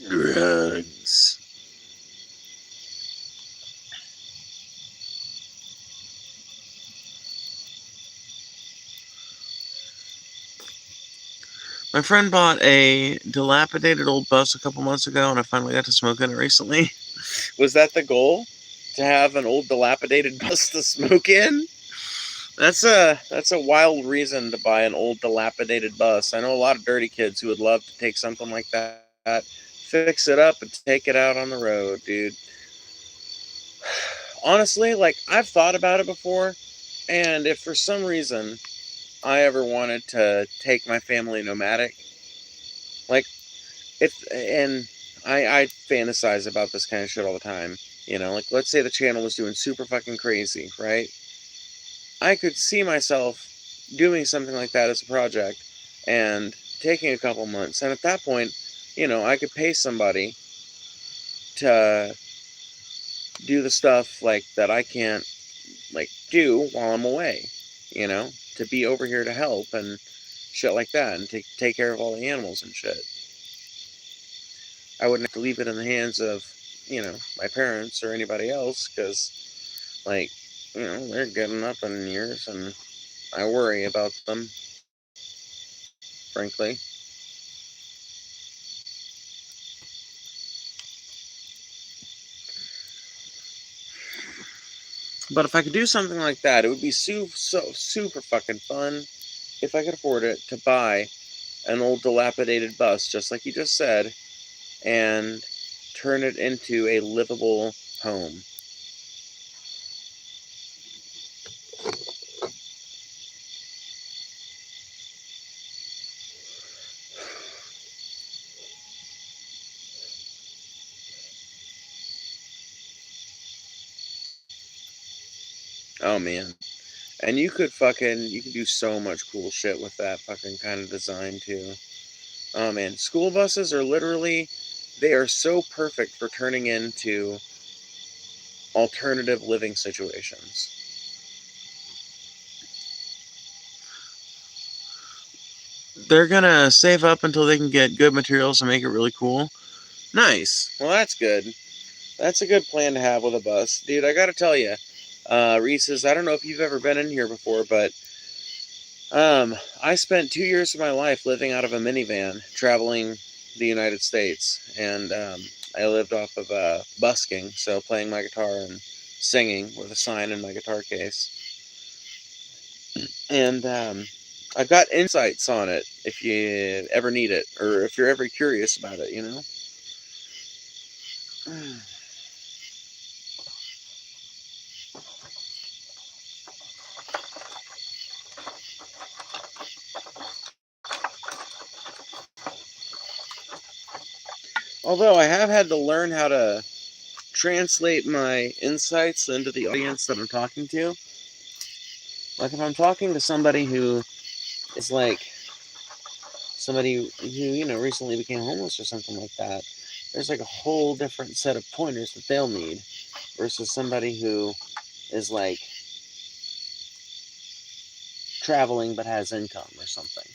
Drugs. My friend bought a dilapidated old bus a couple months ago, and I finally got to smoke in it recently. Was that the goal? To have an old dilapidated bus to smoke in? That's a wild reason to buy an old dilapidated bus. I know a lot of dirty kids who would love to take something like that, fix it up, and take it out on the road, dude. Honestly, like, I've thought about it before, and if for some reason I ever wanted to take my family nomadic, like, and I fantasize about this kind of shit all the time, you know, like, let's say the channel was doing super fucking crazy, right? I could see myself doing something like that as a project and taking a couple months. And at that point, you know, I could pay somebody to do the stuff like that I can't like do while I'm away, you know, to be over here to help and shit like that and take care of all the animals and shit. I wouldn't have to leave it in the hands of, you know, my parents or anybody else because, like, they're getting up in years, and I worry about them, frankly. But if I could do something like that, it would be so super fucking fun if I could afford it to buy an old dilapidated bus, just like you just said, and turn it into a livable home. Oh man. And you could do so much cool shit with that fucking kind of design too. Oh man, school buses are literally, they are so perfect for turning into alternative living situations. They're gonna save up until they can get good materials and make it really cool. Nice. Well, that's good. That's a good plan to have with a bus. Dude, I gotta tell you, Reese's, I don't know if you've ever been in here before, but I spent 2 years of my life living out of a minivan, traveling the United States, and I lived off of busking, so playing my guitar and singing with a sign in my guitar case. And I've got insights on it if you ever need it, or if you're ever curious about it, Although I have had to learn how to translate my insights into the audience that I'm talking to. Like if I'm talking to somebody who is like somebody who, recently became homeless or something like that, there's like a whole different set of pointers that they'll need versus somebody who is like traveling but has income or something,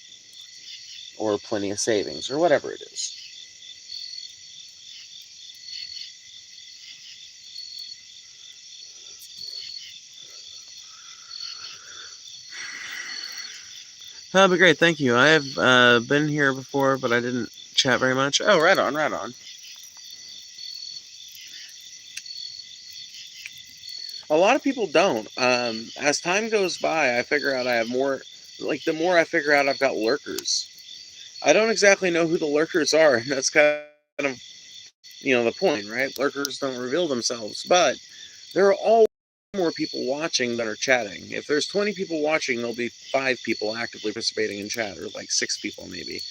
or plenty of savings or whatever it is. That'd be great. Thank you. I have been here before, but I didn't chat very much. Oh, right on, right on. A lot of people don't. As time goes by, I figure out I have more. Like the more I figure out, I've got lurkers. I don't exactly know who the lurkers are, and that's kind of the point, right? Lurkers don't reveal themselves, but there are all more people watching than are chatting. If there's 20 people watching, there'll be 5 people actively participating in chat, or like 6 people maybe.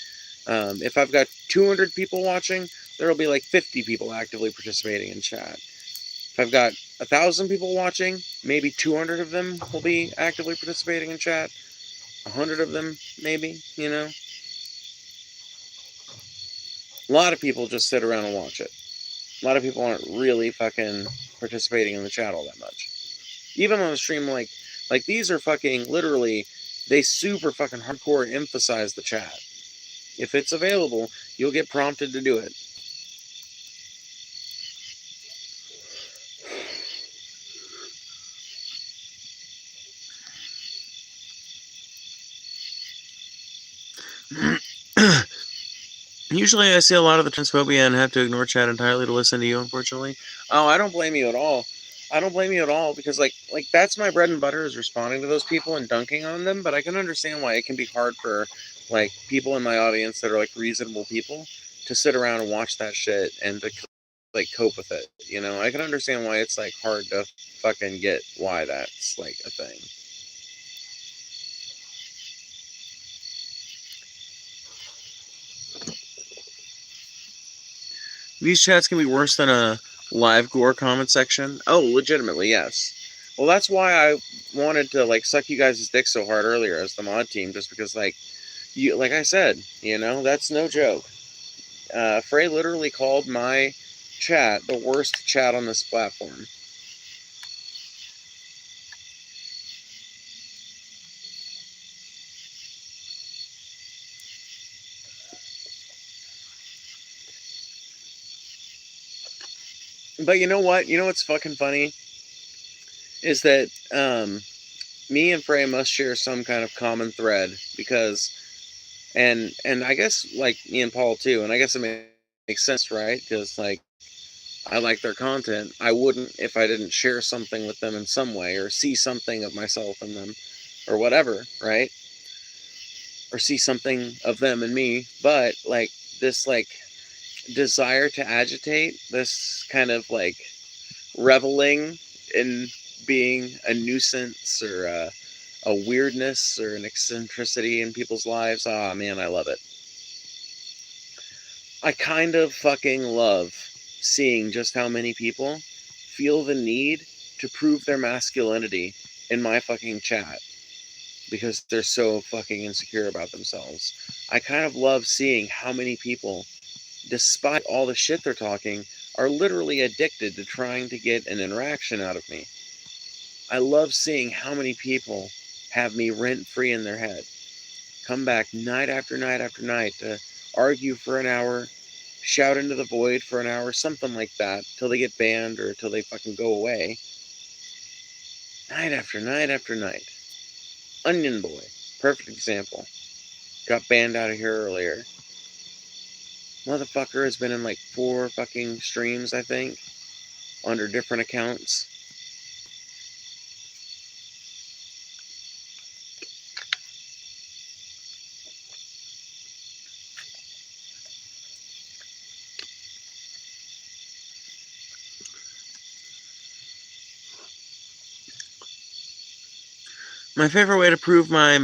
If I've got 200 people watching, there'll be like 50 people actively participating in chat. If I've got 1,000 people watching, maybe 200 of them will be actively participating in chat. 100 of them, maybe, A lot of people just sit around and watch it. A lot of people aren't really fucking participating in the chat all that much. Even on the stream, like these are fucking literally, they super fucking hardcore emphasize the chat. If it's available, you'll get prompted to do it. Usually I see a lot of the transphobia and have to ignore chat entirely to listen to you, unfortunately. Oh, I don't blame you at all. I don't blame you at all because like that's my bread and butter is responding to those people and dunking on them, but I can understand why it can be hard for like people in my audience that are like reasonable people to sit around and watch that shit and to like cope with it. I can understand why it's like hard to fucking get why that's like a thing. These chats can be worse than a live gore comment section. Oh, legitimately, yes. Well, that's why I wanted to like suck you guys' dick so hard earlier as the mod team, just because like like I said, that's no joke. Frey literally called my chat the worst chat on this platform. But you know what? You know what's fucking funny? is that me and Frey must share some kind of common thread because, and I guess like me and Paul too, and I guess it makes sense, right? Because like I like their content. I wouldn't if I didn't share something with them in some way or see something of myself in them or whatever, right? Or see something of them in me. But like this like desire to agitate, this kind of like reveling in being a nuisance or a weirdness or an eccentricity in people's lives. Ah, man, I love it. I kind of fucking love seeing just how many people feel the need to prove their masculinity in my fucking chat because they're so fucking insecure about themselves. I kind of love seeing how many people, despite all the shit they're talking, are literally addicted to trying to get an interaction out of me. I love seeing how many people have me rent-free in their head. Come back night after night after night to argue for an hour, shout into the void for an hour, something like that, till they get banned or till they fucking go away. Night after night after night. Onion Boy, perfect example. Got banned out of here earlier. Motherfucker has been in like 4 fucking streams, I think, under different accounts. My favorite way to prove my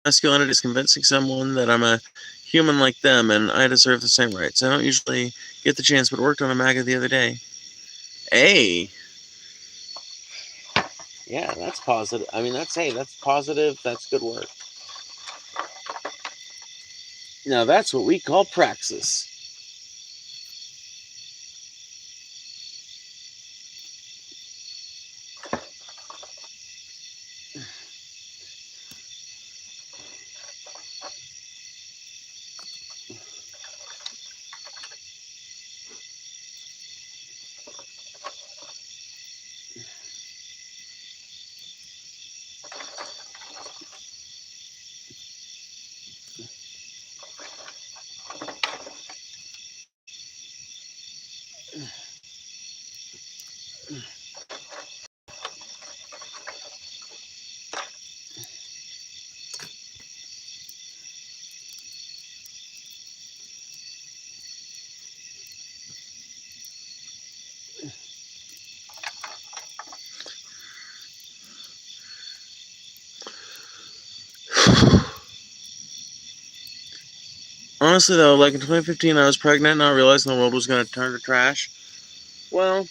masculinity is convincing someone that I'm a human like them and I deserve the same rights. I don't usually get the chance, but worked on a MAGA the other day. Hey. Yeah, that's positive. I mean, that's positive. That's good work. Now, that's what we call praxis. Honestly, though, like in 2015, I was pregnant, not realizing the world was going to turn to trash. Well,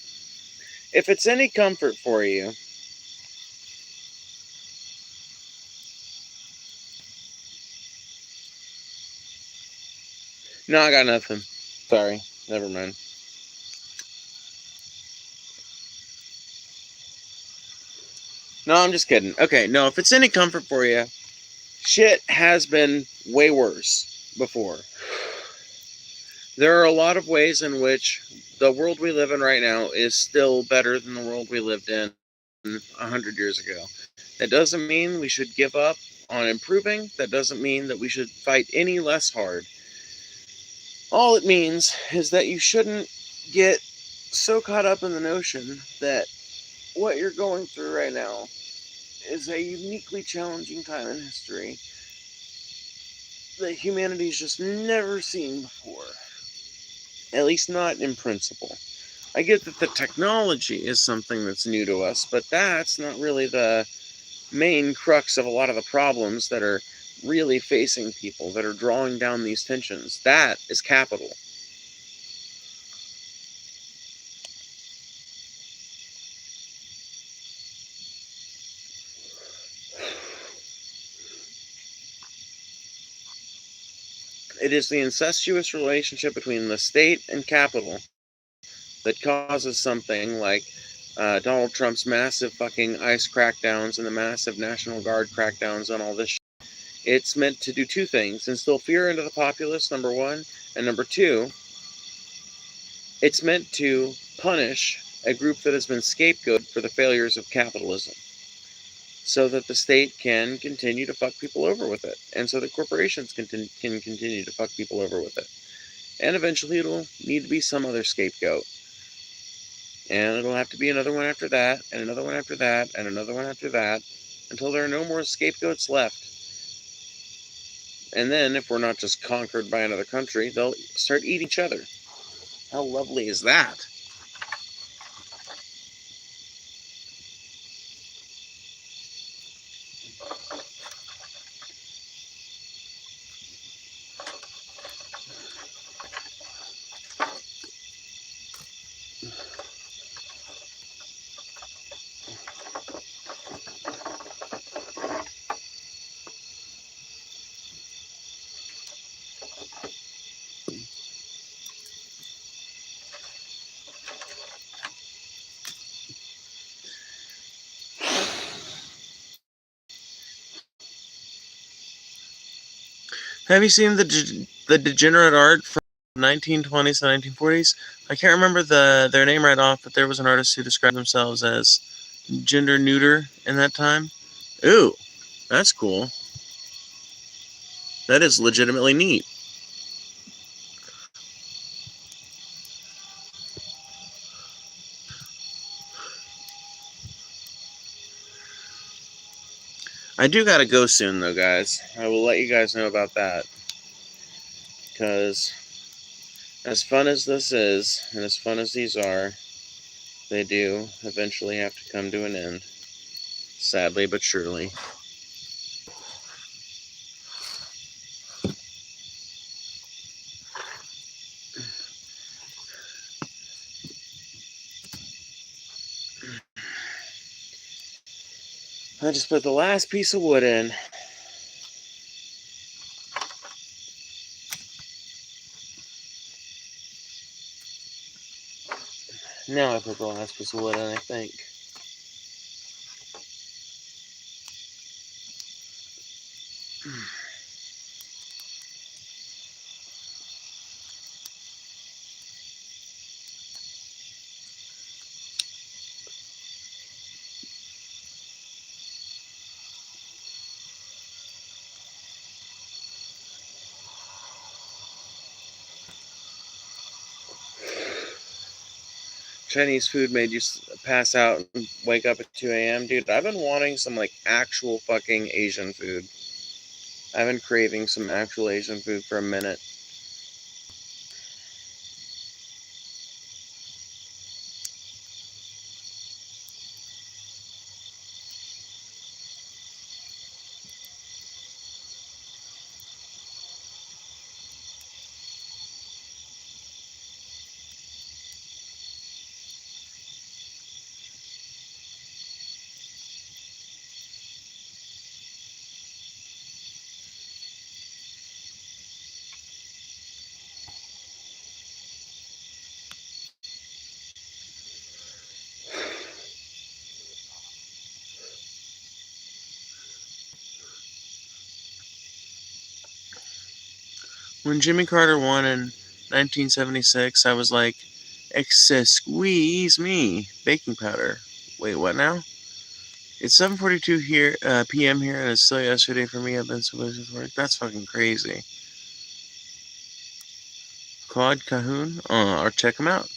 if it's any comfort for you, no, I got nothing. Sorry, never mind. No, I'm just kidding. Okay, no, if it's any comfort for you, shit has been way worse before. There are a lot of ways in which the world we live in right now is still better than the world we lived in 100 years ago. That doesn't mean we should give up on improving. That doesn't mean that we should fight any less hard. All it means is that you shouldn't get so caught up in the notion that what you're going through right now is a uniquely challenging time in history that humanity's just never seen before. At least not in principle. I get that the technology is something that's new to us, but that's not really the main crux of a lot of the problems that are really facing people, that are drawing down these tensions. That is capital. It is the incestuous relationship between the state and capital that causes something like Donald Trump's massive fucking ICE crackdowns and the massive National Guard crackdowns on all this shit. It's meant to do 2 things: instill fear into the populace, number 1, and number 2, it's meant to punish a group that has been scapegoated for the failures of capitalism, so that the state can continue to fuck people over with it, and so that corporations can continue to fuck people over with it. And eventually it'll need to be some other scapegoat. And it'll have to be another one after that, and another one after that, and another one after that, until there are no more scapegoats left. And then, if we're not just conquered by another country, they'll start eating each other. How lovely is that? Have you seen the degenerate art from 1920s to 1940s? I can't remember their name right off, but there was an artist who described themselves as gender neuter in that time. Ooh, that's cool. That is legitimately neat. I do gotta go soon, though, guys. I will let you guys know about that. Because as fun as this is, and as fun as these are, they do eventually have to come to an end. Sadly but surely. I just put the last piece of wood in. Now I put the last piece of wood in, I think. Chinese food made you pass out and wake up at 2 a.m. Dude, I've been wanting some, like, actual fucking Asian food. I've been craving some actual Asian food for a minute. When Jimmy Carter won in 1976, I was like, squeeze me, baking powder. Wait, what now? It's 7:42 here, p.m. here, and it's still yesterday for me. I've been so busy with work. That's fucking crazy. Claude Cahoon? Or check him out.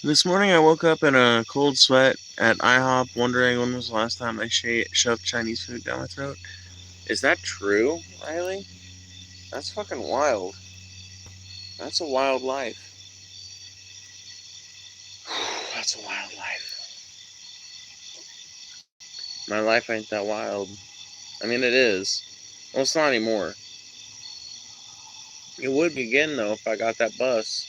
This morning I woke up in a cold sweat at IHOP, wondering when was the last time I shoved Chinese food down my throat. Is that true, Riley? That's fucking wild. That's a wild life. That's a wild life. My life ain't that wild. I mean, it is. Well, it's not anymore. It would be again, though, if I got that bus.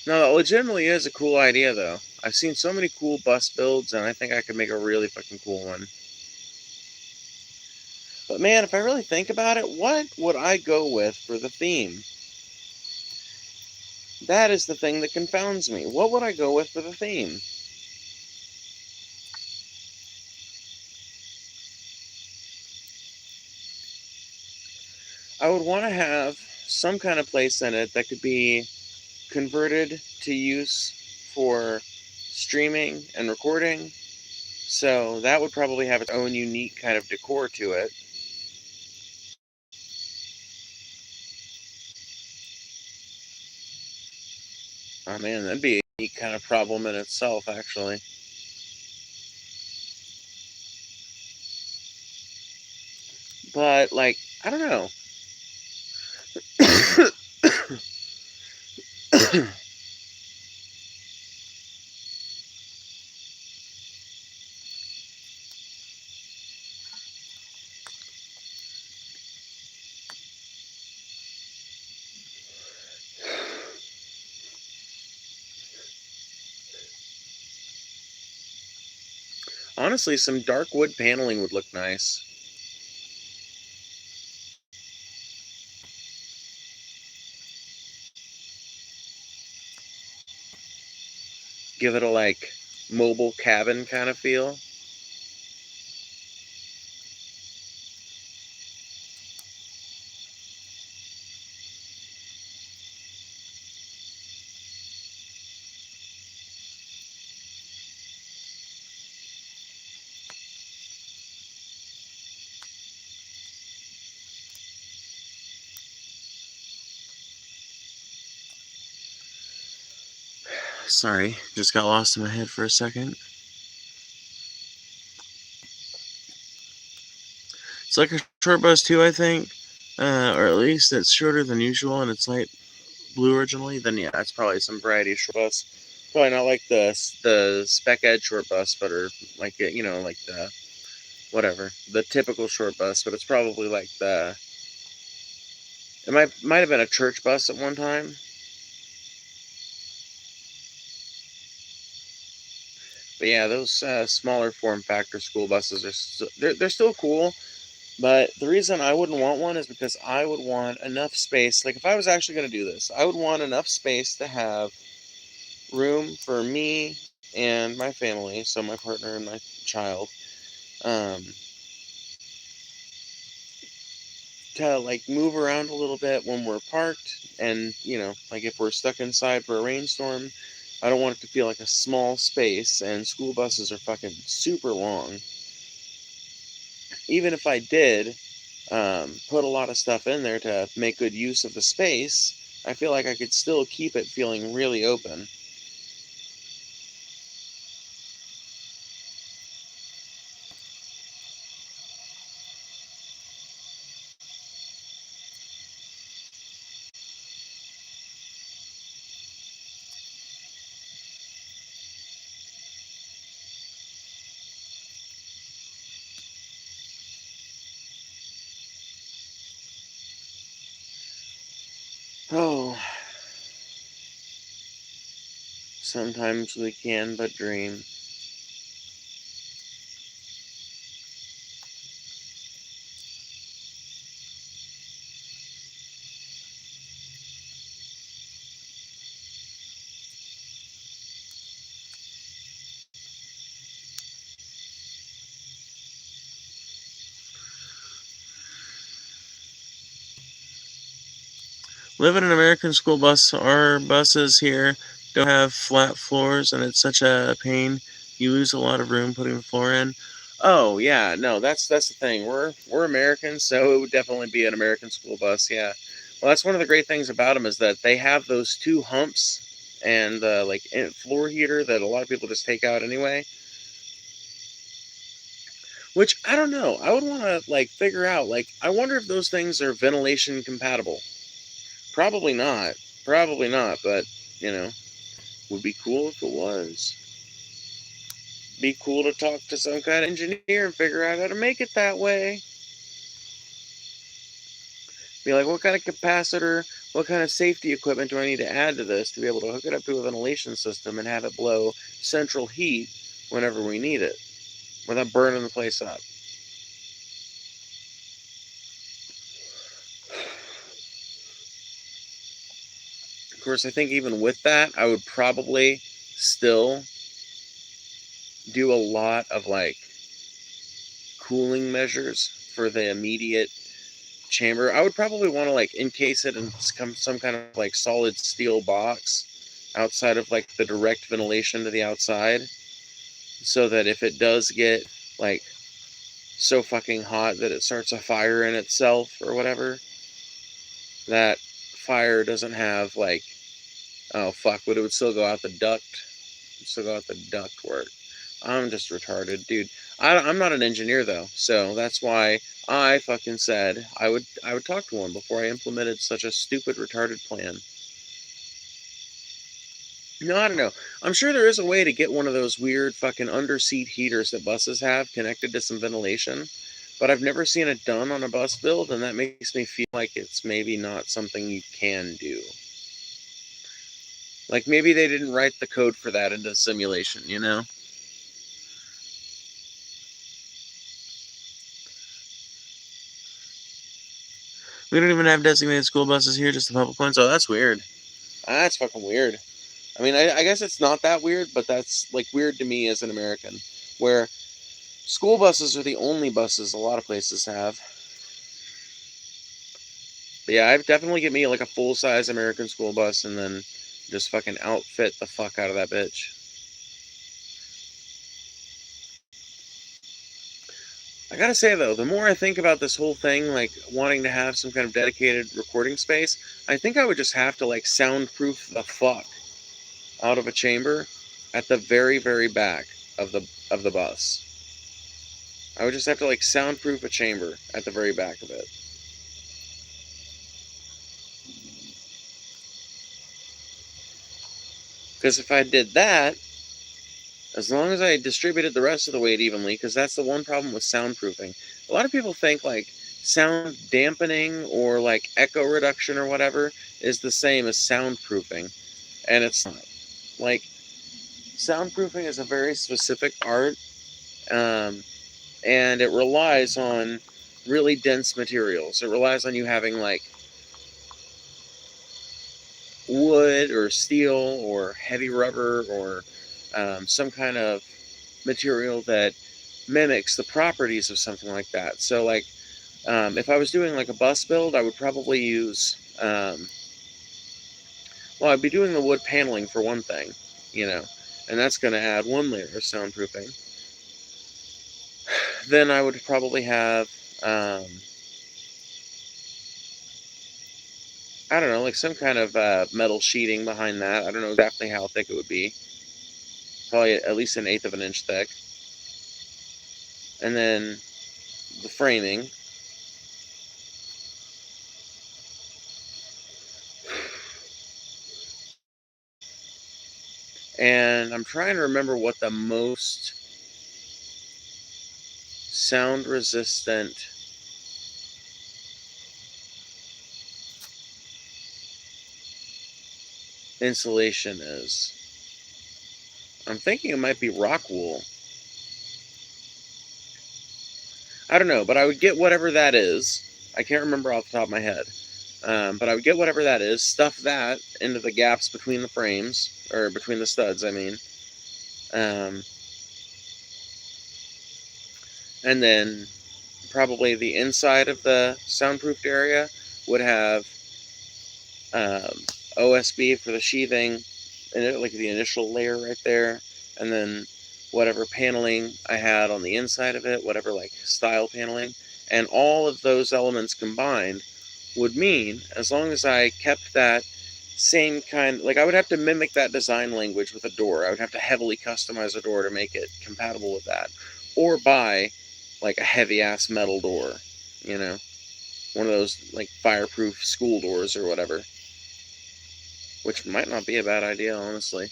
No, it legitimately is a cool idea, though. I've seen so many cool bus builds, and I think I could make a really fucking cool one. But man, if I really think about it, what would I go with for the theme? That is the thing that confounds me. What would I go with for the theme? I would want to have some kind of place in it that could be converted to use for streaming and recording. So that would probably have its own unique kind of decor to it. Oh man, that'd be a unique kind of problem in itself, actually. But, like, I don't know. Honestly, some dark wood paneling would look nice. Give it a, like, mobile cabin kind of feel. Sorry, just got lost in my head for a second. It's like a short bus too, I think. Or at least it's shorter than usual and it's light blue originally. Then yeah, it's probably some variety of short bus. Probably not like the spec edge short bus, but or like like the whatever the typical short bus. But it's probably like it might have been a church bus at one time. But yeah, those smaller form factor school buses are they're still cool. But the reason I wouldn't want one is because I would want enough space. Like if I was actually going to do this, I would want enough space to have room for me and my family, so my partner and my child, um, to like move around a little bit when we're parked, and like if we're stuck inside for a rainstorm, I don't want it to feel like a small space. And school buses are fucking super long. Even if I did put a lot of stuff in there to make good use of the space, I feel like I could still keep it feeling really open. Oh, sometimes we can but dream. Living in an American school bus, our buses here don't have flat floors, and it's such a pain. You lose a lot of room putting the floor in. Oh yeah, no, that's the thing. We're Americans, so it would definitely be an American school bus. Yeah. Well, that's one of the great things about them is that they have those two humps and like floor heater that a lot of people just take out anyway. Which I don't know. I would want to like figure out. Like, I wonder if those things are ventilation compatible. Probably not. Probably not. But would be cool if it was. Be cool to talk to some kind of engineer and figure out how to make it that way. Be like, what kind of capacitor, what kind of safety equipment do I need to add to this to be able to hook it up to a ventilation system and have it blow central heat whenever we need it without burning the place up? Of course, I think even with that, I would probably still do a lot of like cooling measures for the immediate chamber. I would probably want to like encase it in some kind of like solid steel box outside of like the direct ventilation to the outside, so that if it does get like so fucking hot that it starts a fire in itself or whatever, that fire doesn't have like, oh fuck, but it would still go out the duct. Still go out the ductwork. I'm just retarded, dude. I'm not an engineer though, so that's why I fucking said I would talk to one before I implemented such a stupid, retarded plan. No, I don't know. I'm sure there is a way to get one of those weird fucking under-seat heaters that buses have connected to some ventilation, but I've never seen it done on a bus build, and that makes me feel like it's maybe not something you can do. Like maybe they didn't write the code for that into the simulation, you know? We don't even have designated school buses here, just the public ones. Oh, that's weird. That's fucking weird. I mean, I guess it's not that weird, but that's like weird to me as an American, where school buses are the only buses a lot of places have. But yeah, I'd definitely get me like a full-size American school bus and then just fucking outfit the fuck out of that bitch. I gotta say though, the more I think about this whole thing, like wanting to have some kind of dedicated recording space, I think I would just have to like soundproof the fuck out of a chamber at the very, very back of the bus. I would just have to like soundproof a chamber at the very back of it. Because if I did that, as long as I distributed the rest of the weight evenly, because that's the one problem with soundproofing. A lot of people think like sound dampening or like echo reduction or whatever is the same as soundproofing, and it's not. Like, soundproofing is a very specific art, and it relies on really dense materials. It relies on you having like wood or steel or heavy rubber or some kind of material that mimics the properties of something like that. So like if I was doing like a bus build, I would probably use well, I'd be doing the wood paneling for one thing, you know, and that's going to add one layer of soundproofing. Then I would probably have I don't know, like some kind of metal sheeting behind that. I don't know exactly how thick it would be. Probably at least 1/8 of an inch thick. And then the framing. And I'm trying to remember what the most sound resistant insulation is. I'm thinking it might be rock wool. I don't know, but I would get whatever that is. I can't remember off the top of my head. But I would get whatever that is, stuff that into the gaps between the frames, or between the studs, I mean. And then probably the inside of the soundproofed area would have OSB for the sheathing, and like the initial layer right there, and then whatever paneling I had on the inside of it, whatever like style paneling, and all of those elements combined would mean, as long as I kept that same kind, like I would have to mimic that design language with a door. I would have to heavily customize a door to make it compatible with that, or buy like a heavy ass metal door, you know, one of those like fireproof school doors or whatever, which might not be a bad idea, honestly.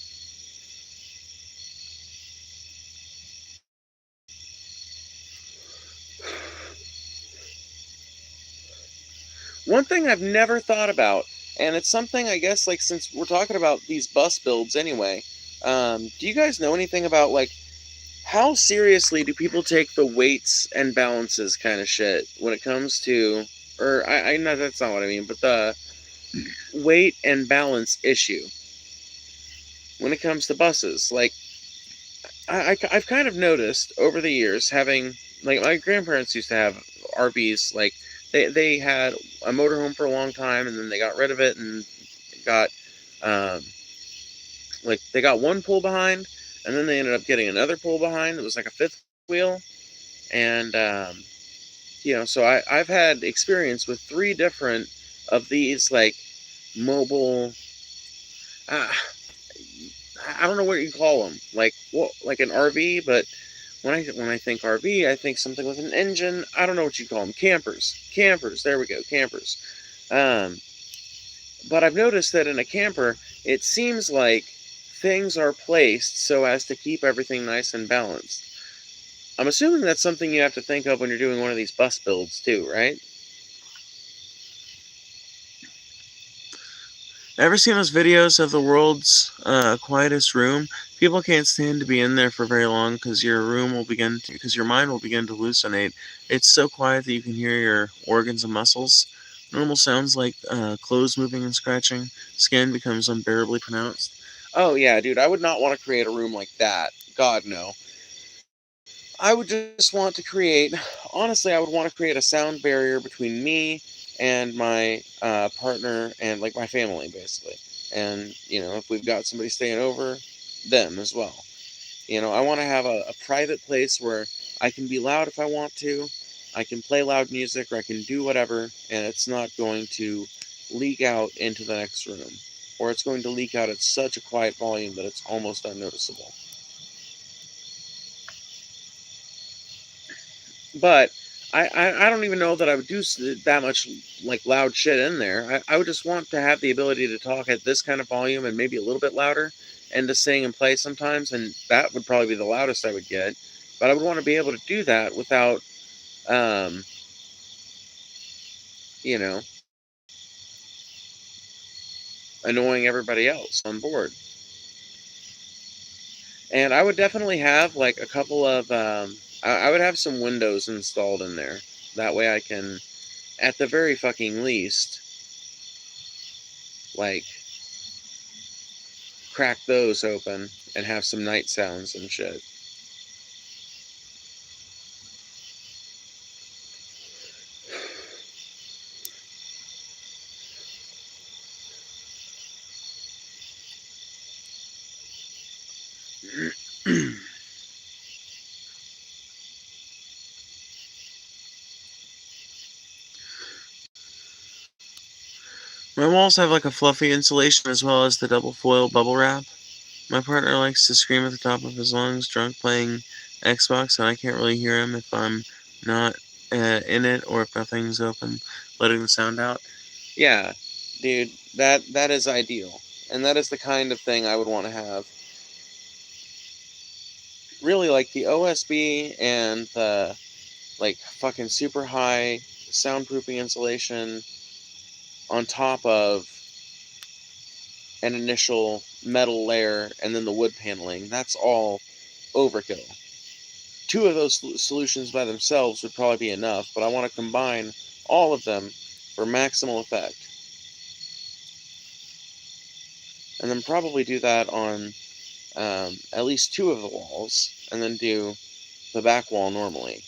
One thing I've never thought about, and it's something I guess like since we're talking about these bus builds anyway, do you guys know anything about like how seriously do people take the weights and balances kind of shit when it comes to, or I know that's not what I mean, but the weight and balance issue when it comes to buses? Like, I've kind of noticed over the years, having, like, my grandparents used to have RVs, like, they had a motorhome for a long time, and then they got rid of it and got, like they got one pull behind, and then they ended up getting another pull behind. It was like a fifth wheel, and so I've had experience with 3 different of these like mobile. Uh, I don't know what you call them, like an RV, but when I think RV, I think something with an engine. I don't know what you call them. Campers. There we go. Campers. Um, but I've noticed that in a camper, it seems like things are placed so as to keep everything nice and balanced. I'm assuming that's something you have to think of when you're doing one of these bus builds too, right? Ever seen those videos of the world's quietest room? People can't stand to be in there for very long because your mind will begin to hallucinate. It's so quiet that you can hear your organs and muscles. Normal sounds like clothes moving and scratching. Skin becomes unbearably pronounced. Oh yeah, dude, I would not want to create a room like that. God no. I would just want to create, honestly, I would want to create a sound barrier between me and my partner and like my family, basically. And, if we've got somebody staying over, them as well. I want to have a private place where I can be loud if I want to. I can play loud music or I can do whatever, and it's not going to leak out into the next room. Or it's going to leak out at such a quiet volume that it's almost unnoticeable. But I don't even know that I would do that much like loud shit in there. I would just want to have the ability to talk at this kind of volume and maybe a little bit louder and to sing and play sometimes, and that would probably be the loudest I would get. But I would want to be able to do that without, um, you know, annoying everybody else on board. And I would definitely have like a couple of, I would have some windows installed in there. That way I can, at the very fucking least, like crack those open and have some night sounds and shit. My walls have like a fluffy insulation as well as the double foil bubble wrap. My partner likes to scream at the top of his lungs drunk playing Xbox, and I can't really hear him if I'm not in it or if nothing's open, letting the sound out. Yeah, dude, that is ideal. And that is the kind of thing I would want to have. Really, like the OSB and the like fucking super high soundproofing insulation on top of an initial metal layer and then the wood paneling. That's all overkill. 2 of those solutions by themselves would probably be enough, but I want to combine all of them for maximal effect. And then probably do that on at least 2 of the walls, and then do the back wall normally.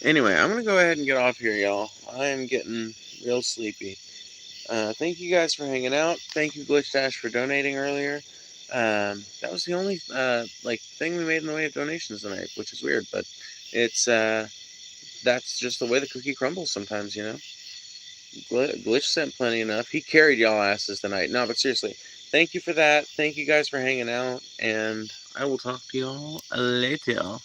Anyway, I'm going to go ahead and get off here, y'all. I am getting real sleepy. Thank you guys for hanging out. Thank you, Glitch Dash, for donating earlier. That was the only thing we made in the way of donations tonight, which is weird, but it's that's just the way the cookie crumbles sometimes, Glitch sent plenty enough. He carried y'all asses tonight. No, but seriously, thank you for that. Thank you guys for hanging out, and I will talk to y'all later.